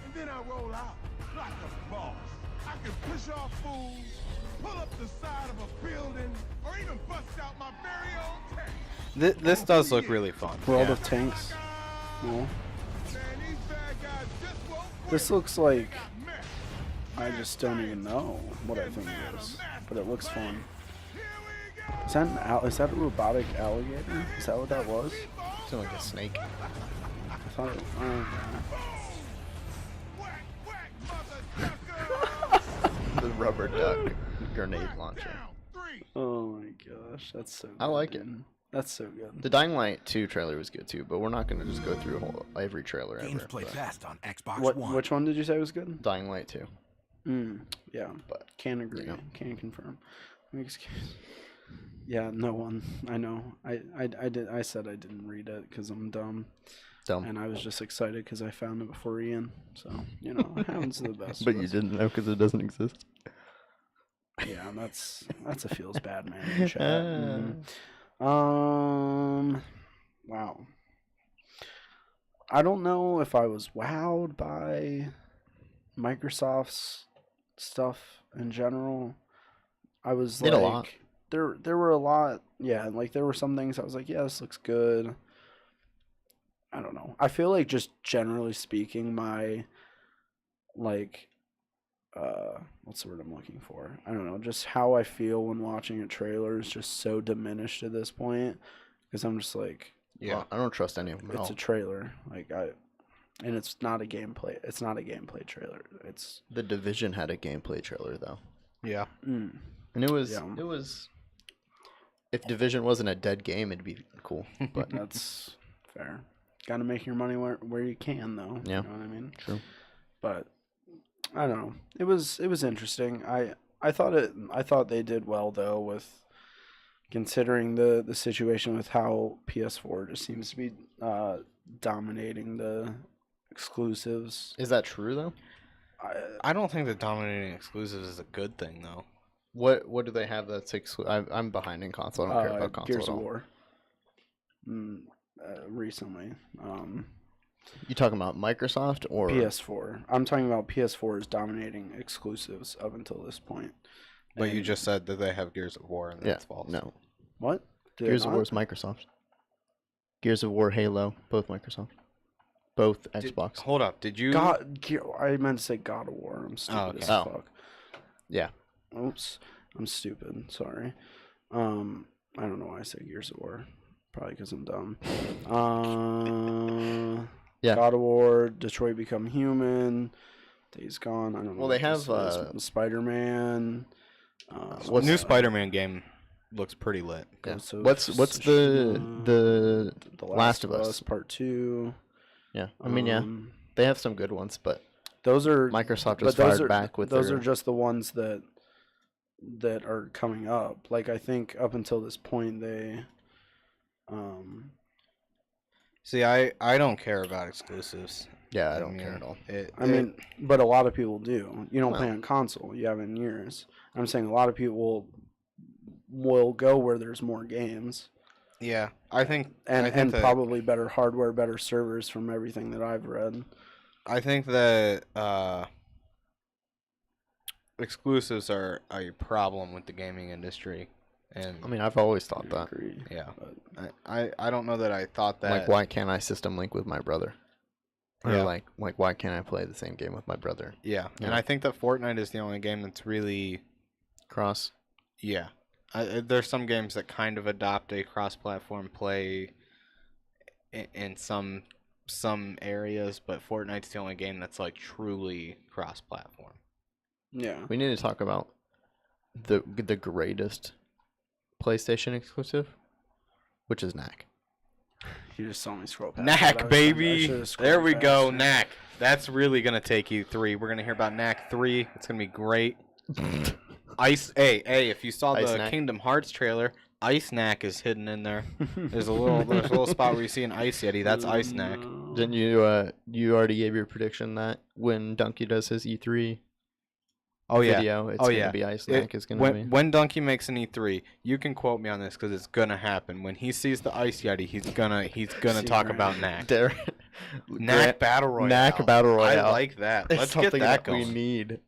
And then I roll out like a boss. I can push off fools, pull up the side of a building, or even bust out my very own tank. This does look really fun. World Yeah. of Tanks. No. Man, these bad guys just won't quit. This looks like Got messed. I just don't even know what I think it is, but it looks fun. Here we go. Is that a robotic alligator? Is that what that was? Sound like a snake. I thought it. Oh, Whack, whack, mother ducker. The rubber duck grenade launcher. Down, 3. oh my gosh, that's so. Good, I like it. dude. That's so good. The Dying Light 2 trailer was good too, but we're not gonna just go through every trailer Games ever. play but fast on Xbox What? One. Which one did you say was good? Dying Light 2. Yeah, But can agree. you know. Can confirm. Excuse. Yeah, no one. I know. I did. I said I didn't read it because I'm dumb, Dumb. and I was just excited because I found it before Ian. So it happens to the best. But of you us. didn't know because it doesn't exist. Yeah, and that's a feels bad man in chat. Wow. I don't know if I was wowed by Microsoft's stuff in general. I was Did like, a lot. there were a lot, yeah, like there were some things I was like, yeah, this looks good. I don't know. I feel like just generally speaking, my like what's the word I'm looking for? I don't know, just how I feel when watching a trailer is just so diminished at this point because I'm just like, Yeah. Well, I don't trust any of them at it's all. a trailer, and it's not a gameplay. It's not a gameplay trailer. It's The Division had a gameplay trailer though, Yeah. and it was Yeah. If Division wasn't a dead game, it'd be cool. But that's fair. Got to make your money where you can, though. Yeah. You know what I mean? True. But I don't know. It was interesting. I thought they did well though with considering the situation with how PS4 just seems to be dominating the exclusives. Is that true though? I don't think that dominating exclusives is a good thing though. What do they have that's I'm behind in console. I don't care about console Gears at of all. War. Recently. You talking about Microsoft or PS4. I'm talking about PS4 is dominating exclusives up until this point. But you And- just said that they have Gears of War, and that's false. No. What? Do they Gears of not? War is Microsoft. Gears of War, Halo, both Microsoft. Both Xbox. Hold up. Did you? I meant to say God of War. I'm stupid okay. as Oh. fuck. Yeah. Oops. I'm stupid. Sorry. I don't know why I say Gears of War. Probably because I'm dumb. Yeah. God of War, Detroit Become Human, Days Gone. I don't know. Well, they what this have, is. Spider-Man. what's- New Spider-Man game looks pretty lit. Yeah. Ghost of What's the The Last of Us? Part 2. Yeah. I mean, yeah. They have some good ones, but Those are Microsoft but just those fired are, back with those their... are just the ones that are coming up. Like I think up until this point they See, I don't care about exclusives. Yeah, I don't care at all. I mean, but a lot of people do. You don't play Well. on console. You haven't in years. I'm saying a lot of people will go where there's more games yeah, I think and that, probably better hardware, better servers from everything that I've read. I think that exclusives are a problem with the gaming industry, and I mean, I've always thought I that. agree. yeah, But I don't know that I thought that. Like, why can't I system link with my brother? Or Yeah. like, why can't I play the same game with my brother? Yeah, and Yeah. I think that Fortnite is the only game that's really Cross. yeah. There's some games that kind of adopt a cross-platform play in some areas, but Fortnite's the only game that's like truly cross-platform. yeah. We need to talk about the greatest PlayStation exclusive, which is Knack. You just saw me scroll past. Knack, baby. There There we go, Knack. That's really gonna take you 3. We're gonna hear about Knack 3. It's gonna be great. Ice, hey, if you saw Ice the Knack. Kingdom Hearts trailer, Ice Knack is hidden in there. There's a little spot where you see an Ice Yeti. That's Ice Knack. Didn't you? You already gave your prediction that when Donkey does his E3 Oh yeah. video, it's Oh, gonna yeah. be Ice Knack. Is gonna be. When Donkey makes an E3, you can quote me on this because it's gonna happen. When he sees the Ice Yeti, he's gonna See, talk right. about Knack. Knack Battle Royale. Knack Battle Royale. I like that. It's Let's get something that we going. need.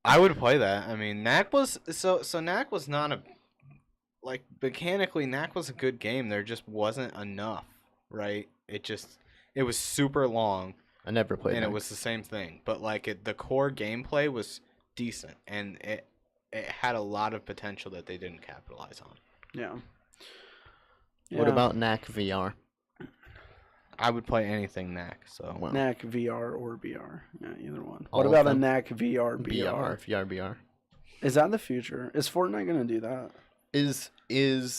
I would play that. I mean, Knack was so Knack was not a like mechanically Knack was a good game. There just wasn't enough, right? It was super long I never played. and Knack. it was the same thing, but like the core gameplay was decent and it had a lot of potential that they didn't capitalize on. Yeah. What Yeah. about Knack VR? I would play anything Knack. So Well, Knack VR or BR? Yeah, either one. All What of about a them? Knack VR VR, BR? VR. Is that the future? Is Fortnite gonna do that? Is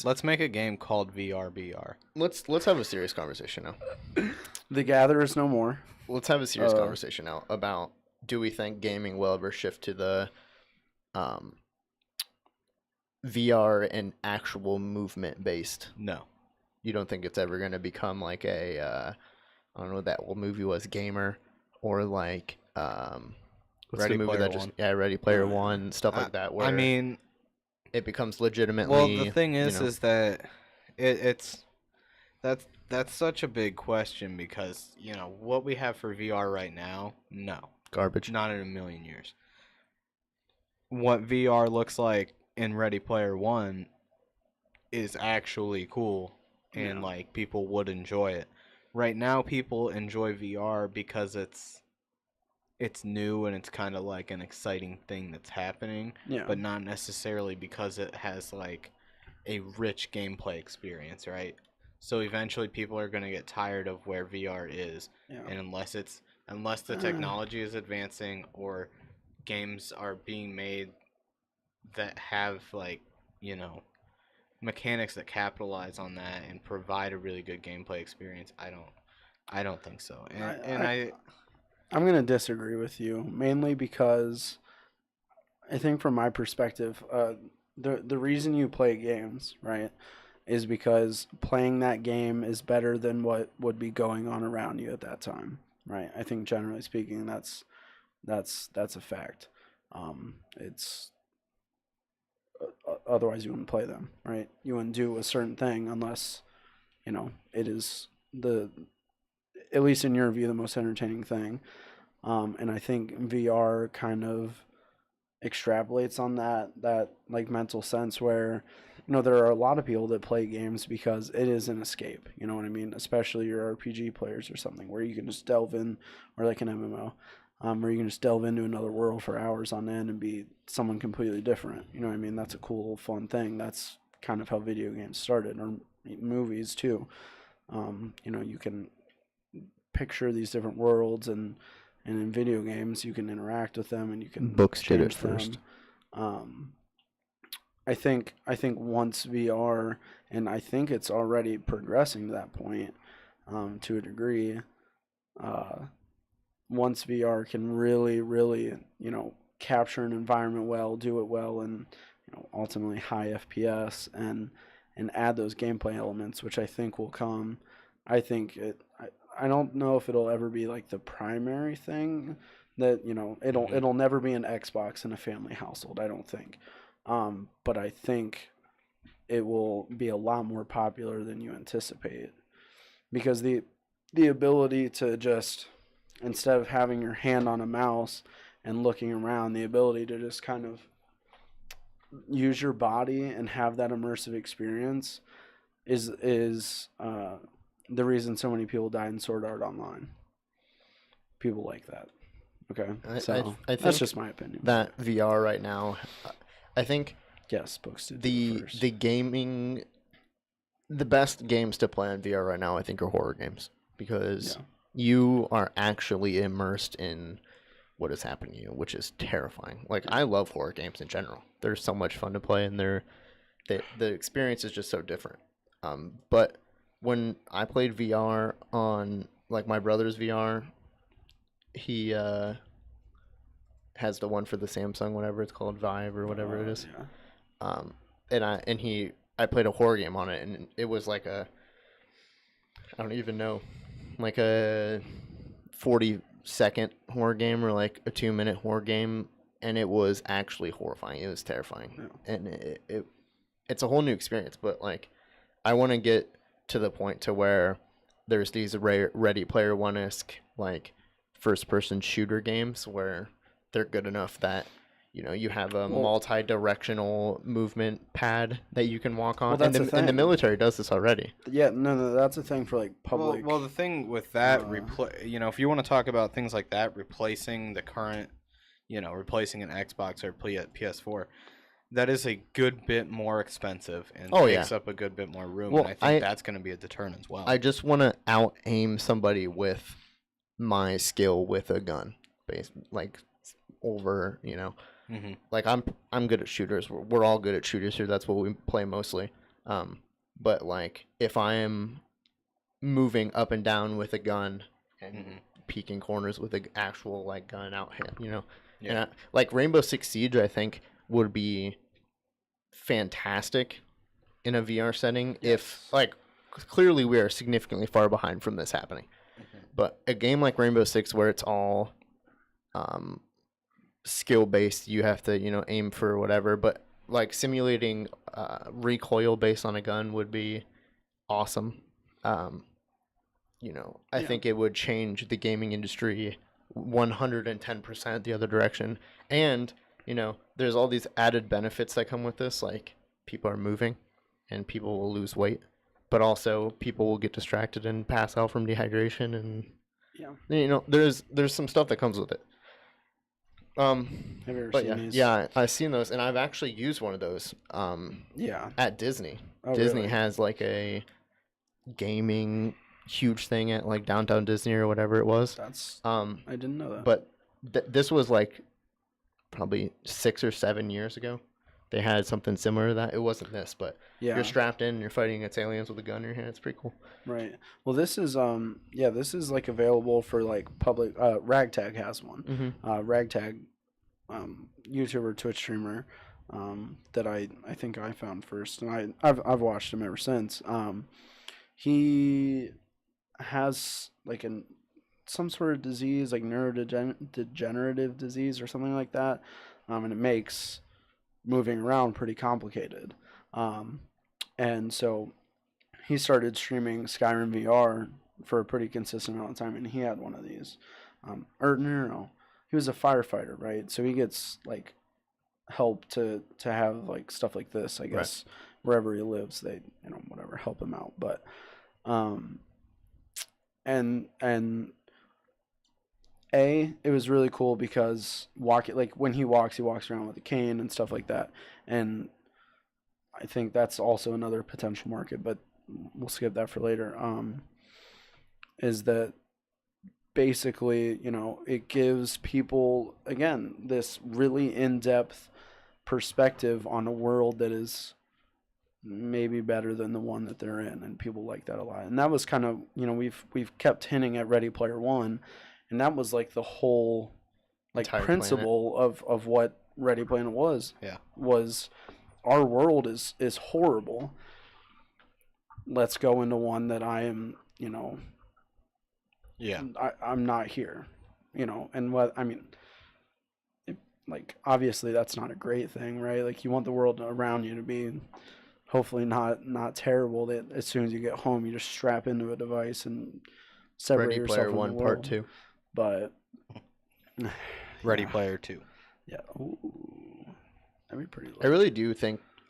let's make a game called VRBR. let's have a serious conversation now. The Gatherers no more. Let's have a serious Uh, conversation now about, do we think gaming will ever shift to the VR and actual movement based? No. You don't think it's ever going to become like a I don't know what that old movie was, Gamer, or like what's Ready the movie Player that just One. Ready Player One, stuff like that, where I mean, it becomes legitimately. well, the thing is, you know, is that that's such a big question because what we have for VR right now, no, garbage. not in a million years. What VR looks like in Ready Player One is actually cool, and Yeah. like people would enjoy it. Right now, people enjoy VR because it's new and it's kind of like an exciting thing that's happening, Yeah. but not necessarily because it has like a rich gameplay experience, right? So eventually people are going to get tired of where VR is, Yeah. and unless the technology is advancing or games are being made that have like, mechanics that capitalize on that and provide a really good gameplay experience, I don't think so. I'm gonna disagree with you, mainly because I think from my perspective, the reason you play games, right, is because playing that game is better than what would be going on around you at that time, right? I think generally speaking, that's a fact. It's otherwise you wouldn't play them, right? You wouldn't do a certain thing unless it is at least in your view, the most entertaining thing. And I think VR kind of extrapolates on that like mental sense where there are a lot of people that play games because it is an escape. You know what I mean? Especially your RPG players or something where you can just delve in, or like an MMO, where you can just delve into another world for hours on end and be someone completely different. You know what I mean? That's a cool, fun thing. That's kind of how video games started, or movies too. You can picture these different worlds, and in video games you can interact with them and you can books did it change them. first. I think once VR, and I think it's already progressing to that point, to a degree, once VR can really capture an environment well, do it well, and ultimately high FPS, and add those gameplay elements, which I think will come. I think I don't know if it'll ever be like the primary thing that it'll never be an Xbox in a family household, I don't think. But I think it will be a lot more popular than you anticipate, because the ability to just, instead of having your hand on a mouse and looking around, the ability to just kind of use your body and have that immersive experience is the reason so many people died in Sword Art Online. People like that. Okay, so I think that's just my opinion. That VR right now, I think yes, books did first. the gaming, the best games to play on VR right now, I think, are horror games, because you are actually immersed in what is happening to you, which is terrifying. Like, I love horror games in general. They're so much fun to play, and the experience is just so different. But when I played VR on, like, my brother's VR, he has the one for the Samsung, whatever it's called, Vive or whatever it is. Yeah. I played a horror game on it, and it was like I don't even know, like a 40-second horror game, or like a 2-minute horror game, and it was actually horrifying. It was terrifying, and it's a whole new experience. But like, I want to get to the point to where there's these Ready Player One-esque, like, first-person shooter games where they're good enough that you have a multi-directional movement pad that you can walk on. Well, and the military does this already. Yeah, no, that's a thing for like public. Well, the thing with that, if you want to talk about things like that, replacing the current, replacing an Xbox or PS4, that is a good bit more expensive and takes up a good bit more room. Well, and I think that's going to be a deterrent as well. I just want to out-aim somebody with my skill with a gun, over, Mm-hmm. Like, I'm good at shooters. We're all good at shooters here. That's what we play mostly. But like, if I am moving up and down with a gun and peeking corners with an actual like gun out here, and like Rainbow Six Siege, I think would be fantastic in a VR setting. If like, clearly we are significantly far behind from this happening. But a game like Rainbow Six, where it's all skill based, you have to aim for whatever, but like simulating recoil based on a gun would be awesome. I think it would change the gaming industry 110% the other direction. And there's all these added benefits that come with this, like people are moving and people will lose weight, but also people will get distracted and pass out from dehydration, and there's some stuff that comes with it. Have you ever seen these? Yeah, I've seen those, and I've actually used one of those. At Disney. Disney really? has like a gaming huge thing at like Downtown Disney or whatever it was. That's I didn't know that. But this was like probably 6 or 7 years ago. They had something similar to that. It wasn't this, but you're strapped in and you're fighting against aliens with a gun in your hand. It's pretty cool. Right. Well, this is this is like available for like public. Ragtag has one. Ragtag, YouTuber, Twitch streamer, that I think I found first, and I've watched him ever since. He has like some sort of disease, like neurodegenerative disease or something like that, and it makes moving around pretty complicated. And so he started streaming Skyrim VR for a pretty consistent amount of time, and he had one of these. Or no, he was a firefighter, right? So he gets like help to have like stuff like this, I guess. Wherever he lives, they whatever help him out. But and it was really cool because when he walks around with a cane and stuff like that, and I think that's also another potential market, but we'll skip that for later. Is that basically, it gives people, again, this really in-depth perspective on a world that is maybe better than the one that they're in, and people like that a lot. And that was kind of, we've kept hinting at Ready Player One, and that was like the whole Entire principle of what Ready Player was. Yeah. Was our world is horrible. Let's go into one that I am, Yeah. I'm not here, and what I mean, obviously that's not a great thing, right? Like, you want the world around you to be hopefully not terrible, that as soon as you get home you just strap into a device and separate Ready yourself Player from One the Part world. 2. But Ready Player 2. yeah, ooh, that'd be pretty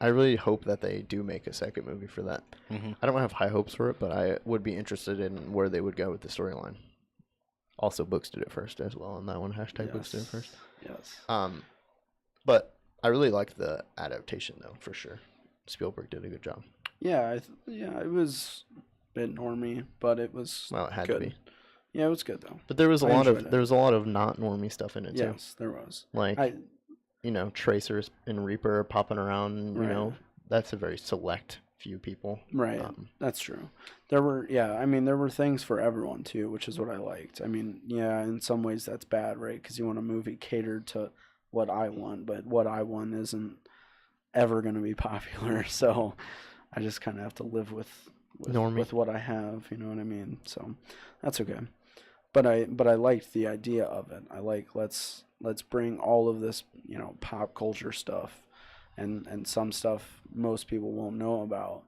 I really hope that they do make a second movie for that. Mm-hmm. I don't have high hopes for it, but I would be interested in where they would go with the storyline. Also, books did it first as well on that one. Hashtag books did it first. Yes. But I really liked the adaptation though, for sure. Spielberg did a good job. Yeah, it was a bit normie, but it was Well, it had good. to be. Yeah, it was good though. But there was I enjoyed it. a lot of not normie stuff in it too. Yes, there was. Like, Tracers and Reaper are popping around, and, Right. That's a very select few people. Right. That's true. There were things for everyone too, which is what I liked. I mean, yeah, in some ways that's bad, right? Because you want a movie catered to what I want, but what I want isn't ever going to be popular. So I just kind of have to live with what I have. You know what I mean? So that's okay. But I liked the idea of it. I like let's bring all of this, pop culture stuff and some stuff most people won't know about,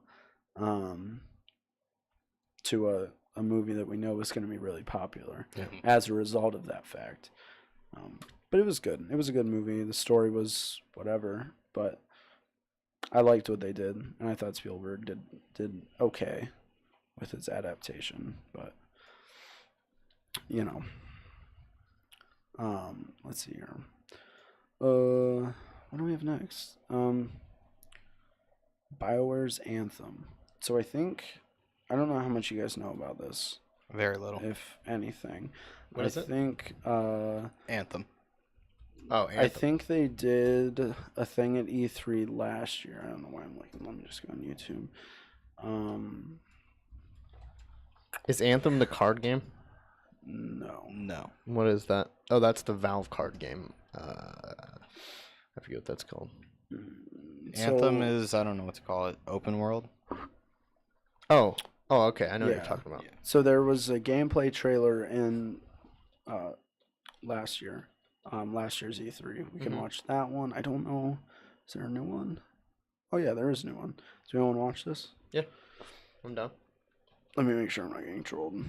to a movie that we know is going to be really popular as a result of that fact. But it was good. It was a good movie. The story was whatever, but I liked what they did, and I thought Spielberg did okay with its adaptation. But let's see here. What do we have next? BioWare's Anthem. So I don't know how much you guys know about this, Very little. if anything. What is it? I think Anthem. Oh, I think they did a thing at E3 last year. I don't know why I'm looking. Let me just go on YouTube. Is Anthem the card game? No. What is that? Oh, that's the Valve card game. I forget what that's called. Anthem is, I don't know what to call it, open world? Oh, okay. I know what you're talking about. So there was a gameplay trailer in last year's E3. We can watch that one. I don't know. Is there a new one? Oh yeah, there is a new one. Does anyone watch this? Yeah, I'm down. Let me make sure I'm not getting trolled.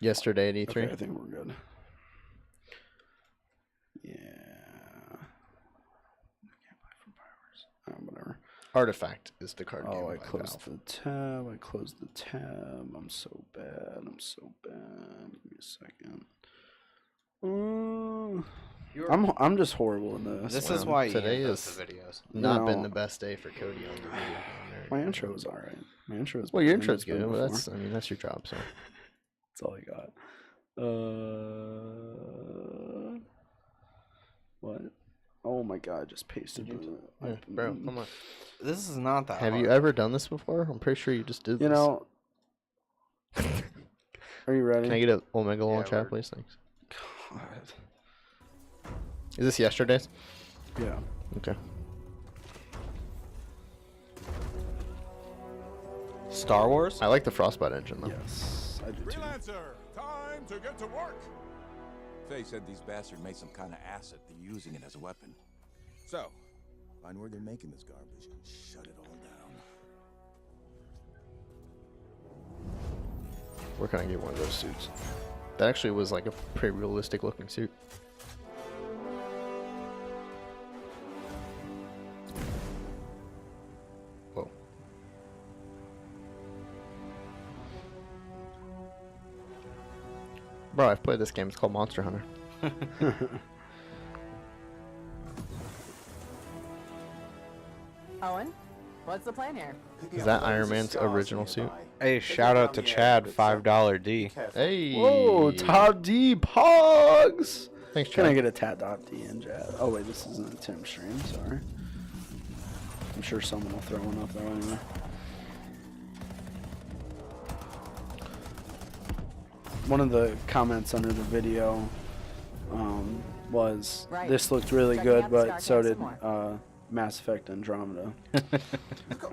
Yesterday at E3. Okay, I think we're good. Yeah. Whatever. Artifact is the card game. Oh, I by closed Valve. the tab. I'm so bad. Give me a second. I'm just horrible in this. This is why Today Ian is does the videos. Not been the best day for Cody on the video. My intro was alright. My intro was Well, your better than intro's it's been good. Well, before. that's your job. So That's all I got. What? Oh my god, I just pasted yeah, bro, come on. This is not that Have hard. you ever done this before? I'm pretty sure you just did. You this. know. Are you ready? Can I get an Omega launch we're- app, please? Thanks. God. Is this yesterday's? Yeah. Okay. Star Wars? I like the Frostbite engine though. Yes, I do too. Freelancer, time to get to work. Faye said these bastards made some kind of acid. They're using it as a weapon. So, find where they're making this garbage and shut it all down. Where can I get one of those suits? That actually was like a pretty realistic looking suit. Whoa. Bro, I've played this game. It's called Monster Hunter. Owen, what's the plan here? Is that Iron Man's original suit? Hey, shout out to Chad, $5 D. Hey! Whoa, Todd D Pogs! Thanks, Can I Chad. get a Tad Dot D in chat? Oh wait, this isn't a Tim stream, sorry. I'm sure someone will throw one up though anyway. One of the comments under the video was, Right. this looked really Checking good, out the but Star so Camp did some more. Mass Effect Andromeda.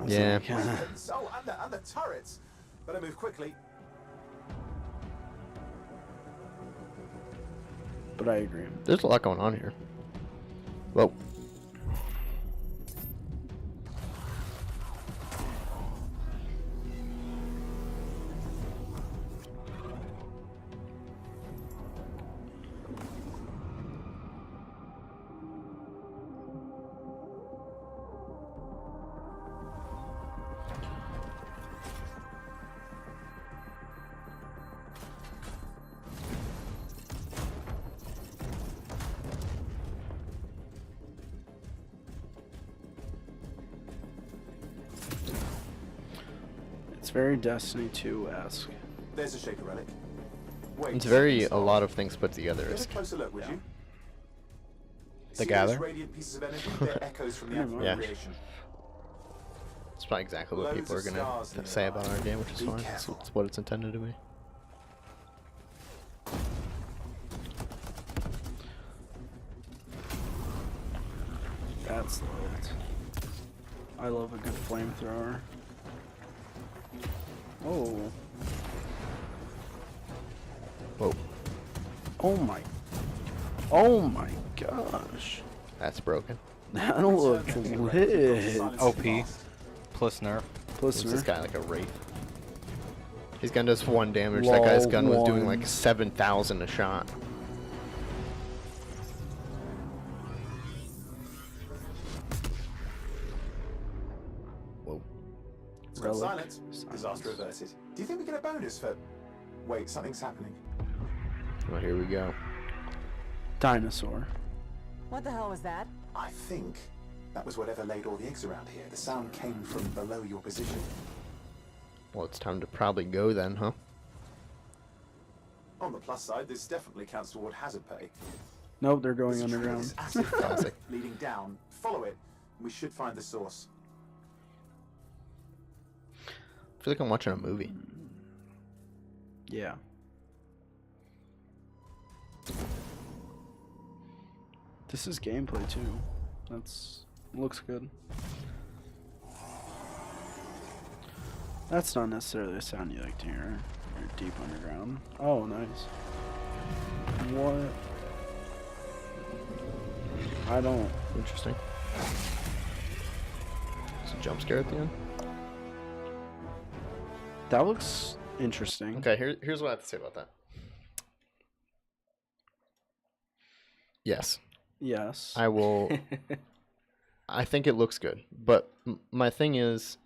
Yeah. So, and the turrets. Better move quickly. But I agree. There's a lot going on here. Whoa. It's very Destiny 2-esque. There's a shaker relic. Wait, It's very something's a wrong. lot of things put together. Get a closer look, would you? The See Gather? those radiant pieces of energy? They're echoes from the Yeah. Alpha Yeah. creation. It's not exactly what Loads people are of gonna stars in say the about our game, which is Be fine. careful. It's what it's intended to be. That's lit. I love a good flamethrower. Oh. Whoa, Oh my. Oh my gosh. that's broken. That looks lit. OP. Plus nerf. What's this Listener. guy, like a wraith? His gun does 1 damage. That guy's gun was doing like 7,000 a shot. Whoa. Relic. Relic. Silence. Disaster averted. Do you think we get a bonus for... Wait, something's happening. Well, here we go. Dinosaur. What the hell was that? I think that was whatever laid all the eggs around here. The sound came from below your position. Well, it's time to probably go then, huh? On the plus side, this definitely counts toward hazard pay. Nope, they're going There's a underground. tremendous acid Classic. leading down. Follow it. We should find the source. I feel like I'm watching a movie. Yeah. This is gameplay too. Looks good. That's not necessarily a sound you like to hear. You're deep underground. Oh, nice. What? I don't. Interesting. It's a jump scare at the end. That looks interesting. Okay, here's what I have to say about that. Yes, Yes. I will. I think it looks good, but my thing is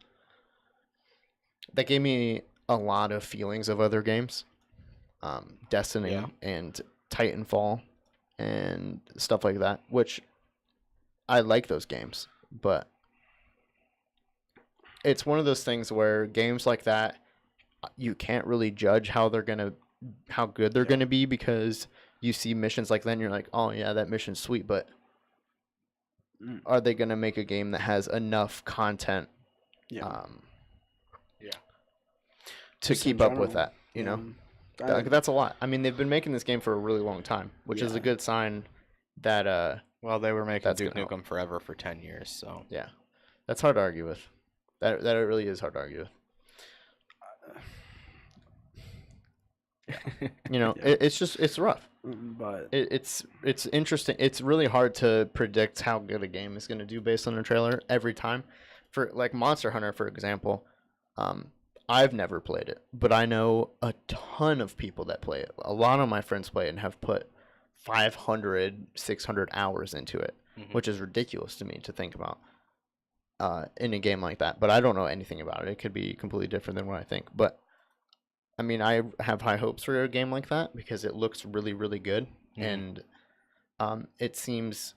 that gave me a lot of feelings of other games, Destiny Yeah. and Titanfall and stuff like that, which I like those games, but it's one of those things where games like that you can't really judge how good they're gonna be, because you see missions like that and you're like, oh yeah, that mission's sweet, but are they gonna make a game that has enough content Yeah. to Just in keep up with general, that, you know? I- That's a lot. I mean, they've been making this game for a really long time, which is a Yeah. good sign that Well, they were making That's Duke gonna Nukem Forever for 10 years, so. yeah, that's hard to argue with. That it really is hard to argue with. You know, it's rough. But It's interesting. It's really hard to predict how good a game is going to do based on a trailer every time. For like Monster Hunter, for example, I've never played it, but I know a ton of people that play it. A lot of my friends play it and have put 500, 600 hours into it, which is ridiculous to me to think about in a game like that. But I don't know anything about it. It could be completely different than what I think. But I mean, I have high hopes for a game like that because it looks really, really good, and it seems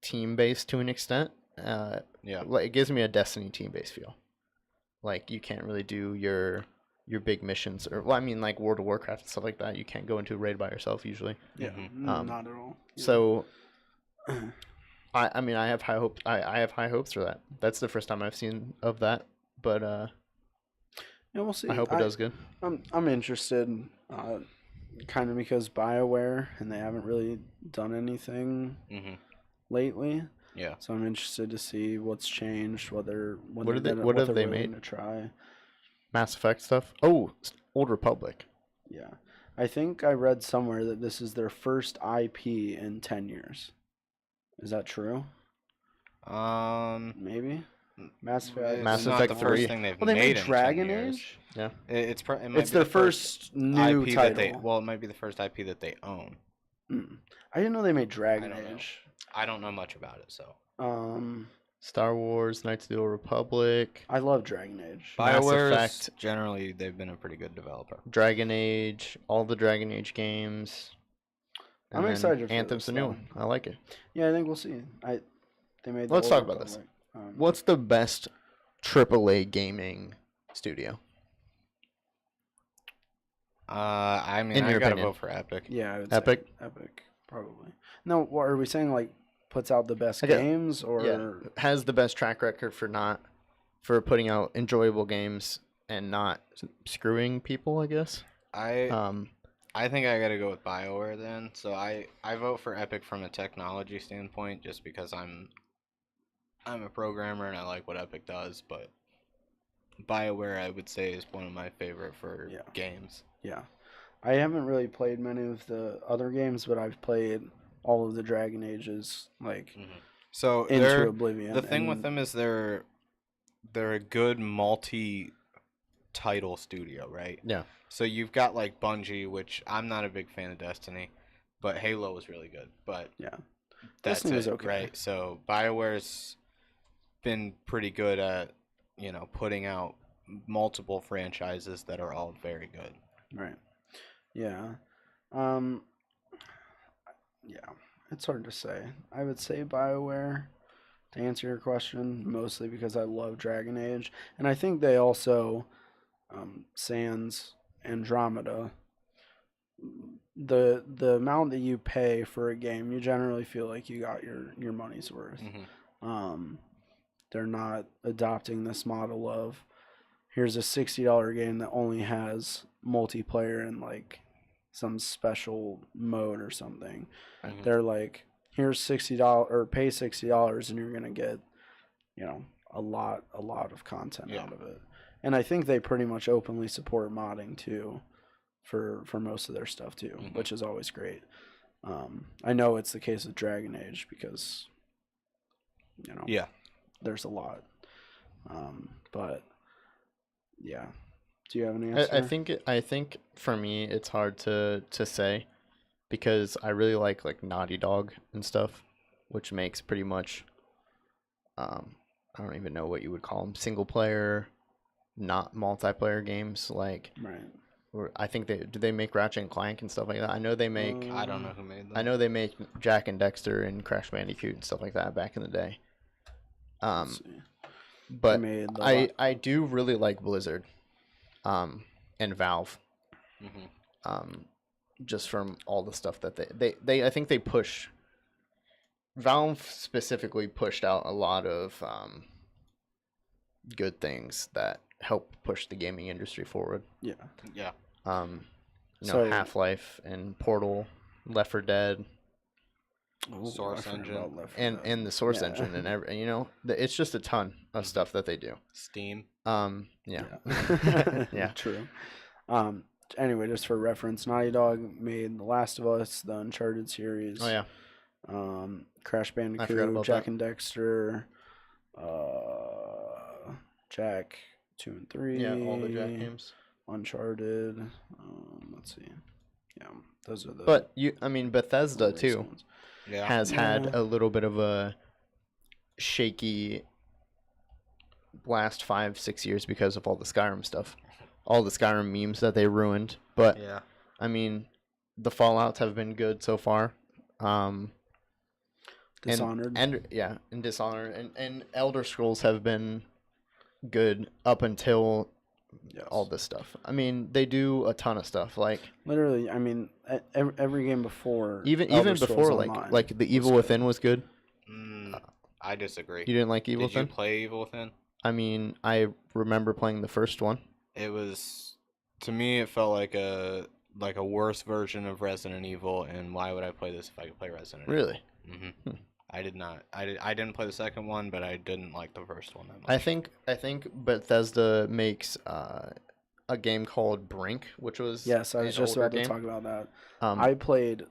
team-based to an extent. Like it gives me a Destiny team-based feel. Like you can't really do your big missions, or well, I mean, like World of Warcraft and stuff like that. You can't go into a raid by yourself usually. Yeah, not at all. Yeah. So, I mean, I have high hopes. I have high hopes for that. That's the first time I've seen of that, but yeah, we'll see. I hope it does good. I'm interested, kind of because BioWare and they haven't really done anything lately. Yeah. So I'm interested to see what's changed, what have they made to try. Mass Effect stuff. Oh, Old Republic. Yeah, I think I read somewhere that this is their first IP in 10 years. Is that true? Maybe. Mass Effect. Mass not Effect the 3. first thing they've Well, they made made in Dragon 10 years. Age. Yeah. It might It's be their the first new IP title. that they. Well, it might be the first IP that they own. I didn't know they made Dragon I don't know. Age. I don't know much about it, so. Star Wars, Knights of the Old Republic, I love Dragon Age. Mass BioWare, Effect. generally, they've been a pretty good developer. Dragon Age, all the Dragon Age games. I'm then excited for Anthem's this, the new though. one. I like it. Yeah, I think we'll see. They made. The Let's Old talk about this. Republic. What's the best AAA gaming studio? I mean, In I your gotta opinion. vote for Epic. Yeah, I would Epic? say Epic, probably. No, what are we saying? Like, puts out the best Okay. games, or Yeah, has the best track record for putting out enjoyable games and not screwing people, I guess. I think I gotta go with BioWare then. So I vote for Epic from a technology standpoint, just because I'm a programmer and I like what Epic does. But BioWare, I would say, is one of my favorite for games. Yeah, I haven't really played many of the other games, but I've played all of the Dragon Ages, like So into oblivion. The thing with and- them is they're a good multi-title studio, right? Yeah. So you've got like Bungie, which I'm not a big fan of Destiny, but Halo was really good. But yeah, that's Destiny was it, okay. right? So BioWare's been pretty good at, putting out multiple franchises that are all very good. Right. Yeah. Yeah, it's hard to say. I would say BioWare to answer your question, mostly because I love Dragon Age, and I think they also Sans Andromeda. The amount that you pay for a game, you generally feel like you got your money's worth. They're not adopting this model of here's a $60 game that only has multiplayer and like some special mode or something. They're like, here's $60 or pay $60 and you're gonna get, a lot of content out of it. And I think they pretty much openly support modding too, for most of their stuff too, which is always great. I know it's the case with Dragon Age because, there's a lot. But yeah, do you have an answer? I think for me it's hard to say because I really like Naughty Dog and stuff, which makes pretty much I don't even know what you would call them, single player, not multiplayer games. Like right. I think they make Ratchet and Clank and stuff like that. I know they make. I don't know who made them. I know they make Jack and Dexter and Crash Bandicoot and stuff like that back in the day. But I do really like Blizzard, and Valve, just from all the stuff that they I think they push. Valve specifically pushed out a lot of good things that help push the gaming industry forward. Yeah. Half-Life and Portal, Left 4 Dead. Oh, Source I forgot engine. about Left 4 and Dead. the source Yeah. engine and you know, it's just a ton of stuff that they do. Steam. Yeah. Yeah. True. Anyway, just for reference, Naughty Dog made The Last of Us, the Uncharted series. Oh yeah. Crash forgot Bandicoot, about Jack that. and Dexter, Jack 2 and 3. Yeah, all the Jack games. Uncharted. Let's see. Yeah, those are the. But I mean, Bethesda more recent too ones. Yeah. has had Yeah. a little bit of a shaky last 5-6 years because of all the Skyrim stuff, all the Skyrim memes that they ruined. But Yeah. I mean, the Fallouts have been good so far. Dishonored. and Dishonored and Elder Scrolls have been good up until Yes. all this stuff. I mean, they do a ton of stuff like Literally, I mean, every game before. even Elder Scrolls before Online like the Evil was Within was good. I disagree. You didn't like Evil Did you Within? play Evil Within? I mean, I remember playing the first one. It was, to me, it felt like a worse version of Resident Evil. And why would I play this if I could play Resident Evil? Really? Mm-hmm. I did not. I didn't play the second one, but I didn't like the first one that much. I think Bethesda makes a game called Brink, which was Yes, I was an just older about to game. talk about that. Um, I played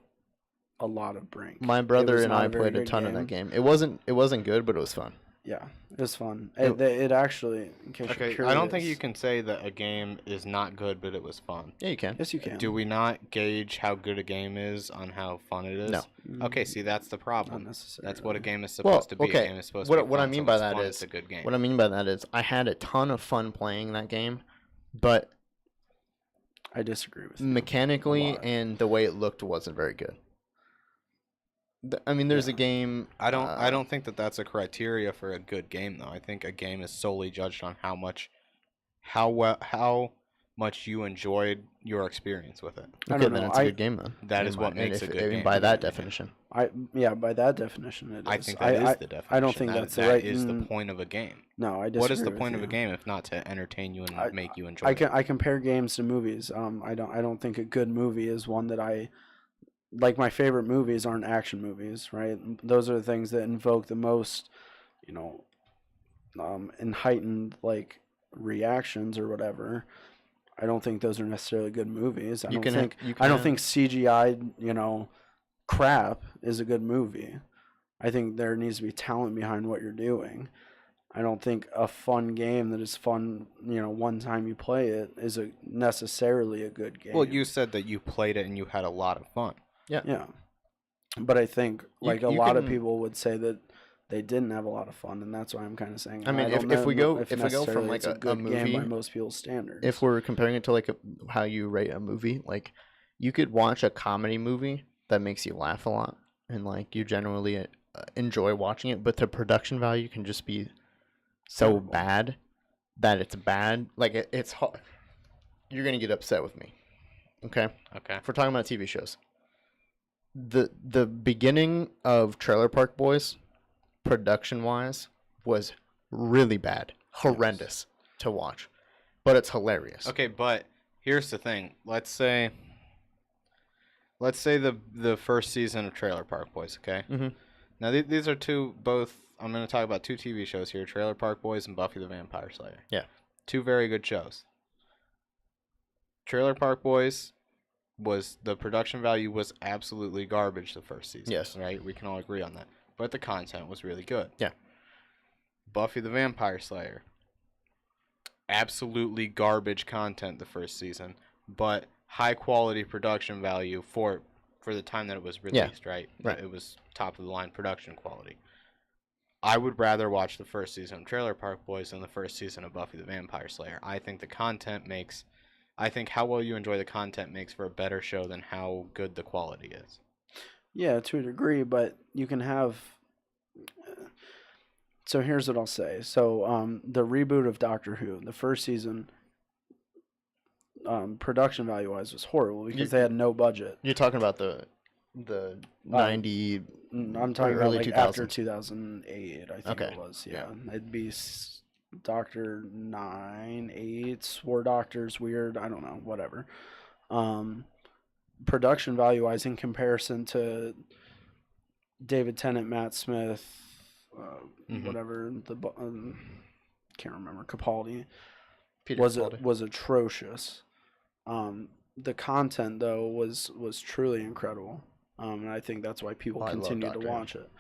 a lot of Brink. My It brother was and not I very played a good ton of that game. It wasn't good, but it was fun. Yeah, it was fun. It actually. In case Okay, you're I don't think curious- you can say that a game is not good, but it was fun. Yeah, you can. Yes, you can. Do we not gauge how good a game is on how fun it is? No. Okay, see, that's the problem. Not That's what a necessarily. game is Well, supposed to be. okay. A game is supposed to be What I fun, mean so by it's that fun, is it's a good game. what I mean by that is I had a ton of fun playing that game, but I disagree with you. mechanically lot. and the way it looked wasn't very good. I mean, there's a game. I don't think that that's a criteria for a good game, though. I think a game is solely judged on how much you enjoyed your experience with it. I Okay, don't then know. it's a good game then. That is what and makes a if- good and game, by in that my opinion. definition. By that definition, it is. I think that is the definition. I don't think That- that's the that right. is the point of a game. No, I disagree. What is the with point of you. a game if not to entertain you and make you enjoy I it? I compare games to movies. I don't think a good movie is one that I like. My favorite movies aren't action movies, right? Those are the things that invoke the most, and heightened like reactions or whatever. I don't think those are necessarily good movies. I don't think CGI, crap is a good movie. I think there needs to be talent behind what you're doing. I don't think a fun game that is fun, one time you play it is necessarily a good game. Well, you said that you played it and you had a lot of fun. Yeah. But I think You- a you lot of can- people would say that they didn't have a lot of fun, and that's why I'm kind of saying. I mean, don't if we know go from necessarily like it's a good game movie, by most people's standards. if we're comparing it to like how you rate a movie, like you could watch a comedy movie that makes you laugh a lot and like you generally enjoy watching it, but the production value can just be so Terrible. bad that it's bad. Like it's hard. You're gonna get upset with me, okay? Okay. If we're talking about TV shows, the beginning of Trailer Park Boys, production wise, was really bad, horrendous to watch, but it's hilarious. Okay, but here's the thing. Let's say the first season of Trailer Park Boys, okay? Mhm. Now these are I'm going to talk about two TV shows here, Trailer Park Boys and Buffy the Vampire Slayer. Yeah. Two very good shows. Trailer Park Boys the production value was absolutely garbage the first season. Yes. Right? We can all agree on that. But the content was really good. Yeah. Buffy the Vampire Slayer. Absolutely garbage content the first season, but high quality production value for the time that it was released, right? Right. It was top of the line production quality. I would rather watch the first season of Trailer Park Boys than the first season of Buffy the Vampire Slayer. I think how well you enjoy the content makes for a better show than how good the quality is. Yeah, to a degree, but you can have. So here's what I'll say. So the reboot of Doctor Who, the first season, production value wise was horrible because they had no budget. You're talking about the 90. I'm talking about early like 2000s. after 2008. I think Okay. it was. Yeah, it'd be Doctor 9, 8, War Doctor's weird. I don't know, whatever. Production value wise, in comparison to David Tennant, Matt Smith, Mhm. whatever can't remember, Capaldi Peter Capaldi. was atrocious. The content though was truly incredible, and I think that's why people I love continue to Doctor Who. watch it.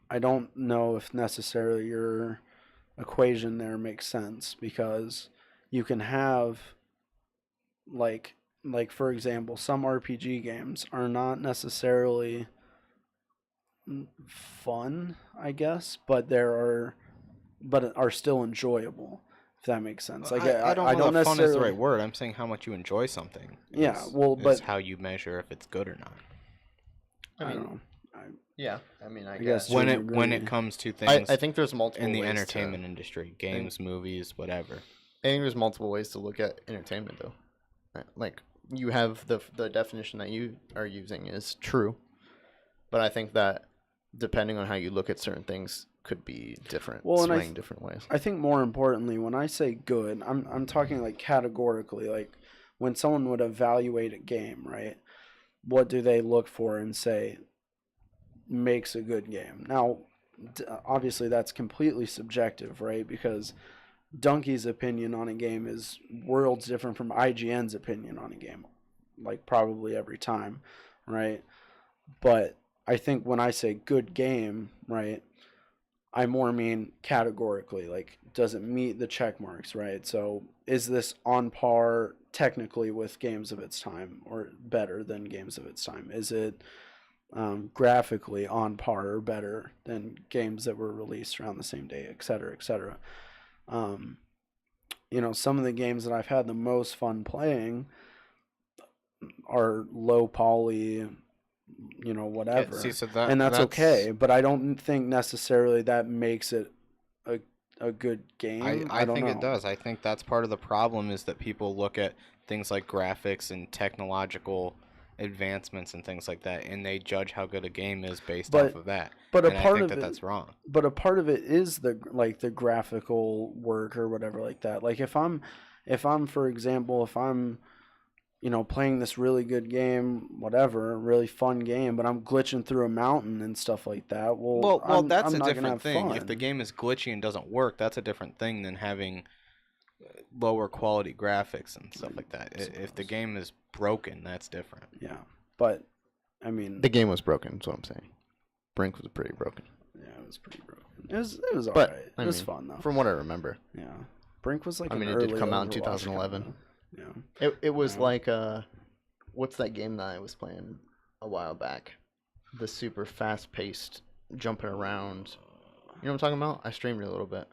I don't know if necessarily your equation there makes sense, because you can have like for example, some RPG games are not necessarily fun, I guess, but are still enjoyable, if that makes sense. Like I don't know don't if fun is the necessarily right word. I'm saying how much you enjoy something. Yeah, is- well, is but how you measure if it's good or not. I don't know. Yeah, I mean, I guess guess. When to a it degree. comes to things I think there's multiple in the ways entertainment to, industry, games, movies, whatever. I think there's multiple ways to look at entertainment, though. Like, you have the definition that you are using is true, but I think that depending on how you look at certain things could be different, Well, and swaying different ways. I think more importantly, when I say good, I'm talking like categorically, like when someone would evaluate a game, right? What do they look for and say makes a good game? Now, obviously that's completely subjective, right? Because Donkey's opinion on a game is worlds different from IGN's opinion on a game, like probably every time, right? But I think when I say good game, right, I more mean categorically, like, does it meet the check marks, right? So is this on par technically with games of its time, or better than games of its time? Is it graphically on par or better than games that were released around the same day, et cetera, et cetera? Some of the games that I've had the most fun playing are low poly, whatever. See, so and that's okay, but I don't think necessarily that makes it a good game. I don't think know. it does. I think that's part of the problem, is that people look at things like graphics and technological advancements and things like that, and they judge how good a game is based off of that. But and a part I think of that's wrong. But a part of it is the graphical work or whatever like that. Like if I'm for example, if I'm playing this really good game, whatever, really fun game, but I'm glitching through a mountain and stuff like that. Well, that's I'm a not gonna different have thing. fun. If the game is glitchy and doesn't work, that's a different thing than having lower quality graphics and stuff like that. If the game is broken, that's different. Yeah, but I mean, The game was broken, is what I'm saying. Brink was pretty broken. yeah, it was pretty broken. It was But, alright. I It was mean, fun though. From what I remember. Yeah, Brink was like. I mean, an it did early come out in Overwatch 2011. kinda. Yeah. It was like, what's that game that I was playing a while back? The super fast-paced, jumping around. You know what I'm talking about? I streamed it a little bit.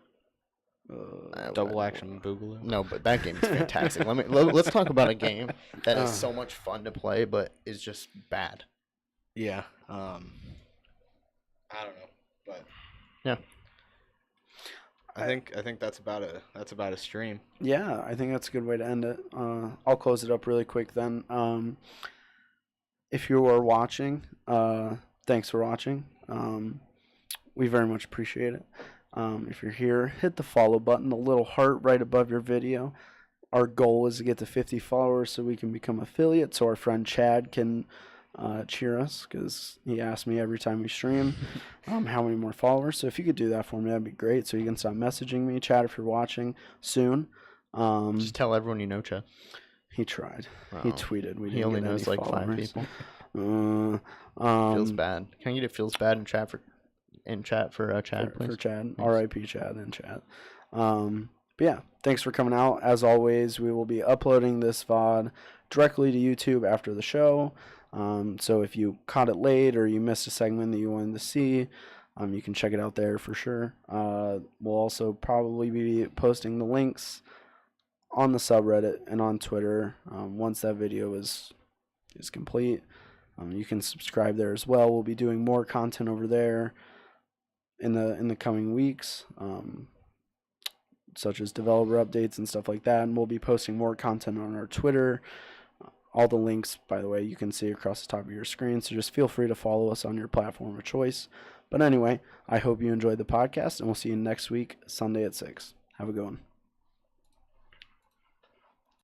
Double Action Boogaloo. No, but that game is fantastic. Let's talk about a game that is so much fun to play, but is just bad. Yeah. I don't know, but yeah. I think that's about a stream. Yeah, I think that's a good way to end it. I'll close it up really quick then. If you are watching, thanks for watching. We very much appreciate it. If you're here, hit the follow button, the little heart right above your video. Our goal is to get to 50 followers so we can become affiliates, so our friend Chad can cheer us, because he asks me every time we stream how many more followers. So if you could do that for me, that'd be great. So you can stop messaging me, Chad, if you're watching soon. Just tell everyone you know, Chad. He tried. Wow. He tweeted. He only knows like followers. 5 people. Feels bad. Can I get it feels bad in chat for Chad, please? For Chad. R.I.P. Chad in chat. But yeah, thanks for coming out. As always, we will be uploading this VOD directly to YouTube after the show. So if you caught it late or you missed a segment that you wanted to see, you can check it out there for sure. We'll also probably be posting the links on the subreddit and on Twitter once that video is complete. You can subscribe there as well. We'll be doing more content over there in the coming weeks, such as developer updates and stuff like that. And we'll be posting more content on our Twitter. All the links, by the way, you can see across the top of your screen. So just feel free to follow us on your platform of choice. But anyway, I hope you enjoyed the podcast, and we'll see you next week, Sunday at 6. Have a good one.